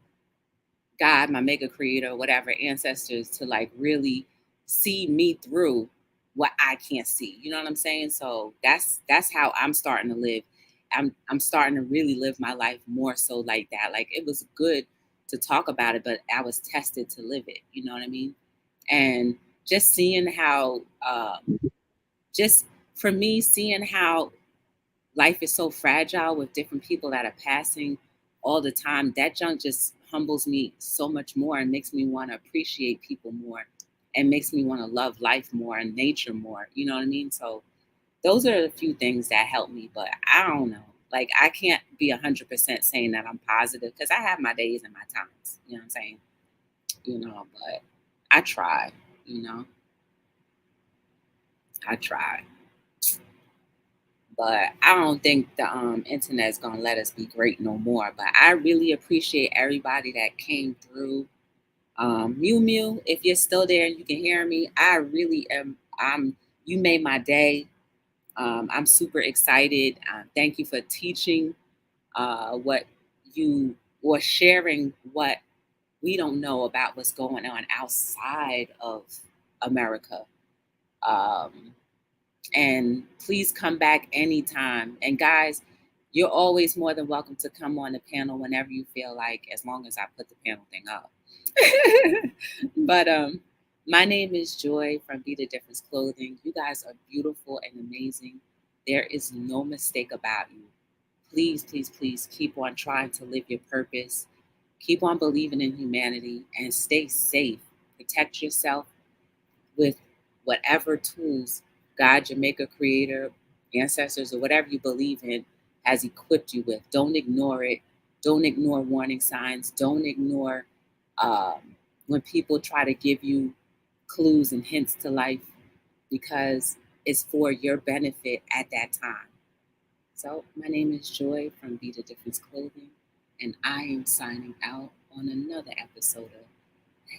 A: God, my mega creator, whatever, ancestors, to like really see me through what I can't see. You know what I'm saying? So that's how I'm starting to live. I'm starting to really live my life more so like that. Like, it was good to talk about it, but I was tested to live it. You know what I mean? And just seeing how, just for me, seeing how life is so fragile with different people that are passing all the time, that junk just humbles me so much more and makes me want to appreciate people more and makes me want to love life more and nature more. You know what I mean? So those are a few things that help me, but I don't know. Like, I can't be 100% saying that I'm positive, because I have my days and my times. You know what I'm saying? You know, but I try. You know, I try. But I don't think the internet's gonna let us be great no more. But I really appreciate everybody that came through. Mew Mew, if you're still there and you can hear me, I really am. You made my day. I'm super excited. Thank you for teaching what you or sharing what we don't know about what's going on outside of America. Um, and please come back anytime. And guys, you're always more than welcome to come on the panel whenever you feel like, as long as I put the panel thing up. But my name is Joy from Be the Difference Clothing. You guys are beautiful and amazing. There is no mistake about you. Please, please, please keep on trying to live your purpose. Keep on believing in humanity and stay safe. Protect yourself with whatever tools God, your maker, creator, ancestors, or whatever you believe in has equipped you with. Don't ignore it. Don't ignore warning signs. Don't ignore when people try to give you clues and hints to life, because it's for your benefit at that time. So, my name is Joy from Be the Difference Clothing, and I am signing out on another episode of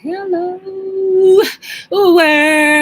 A: Hello World.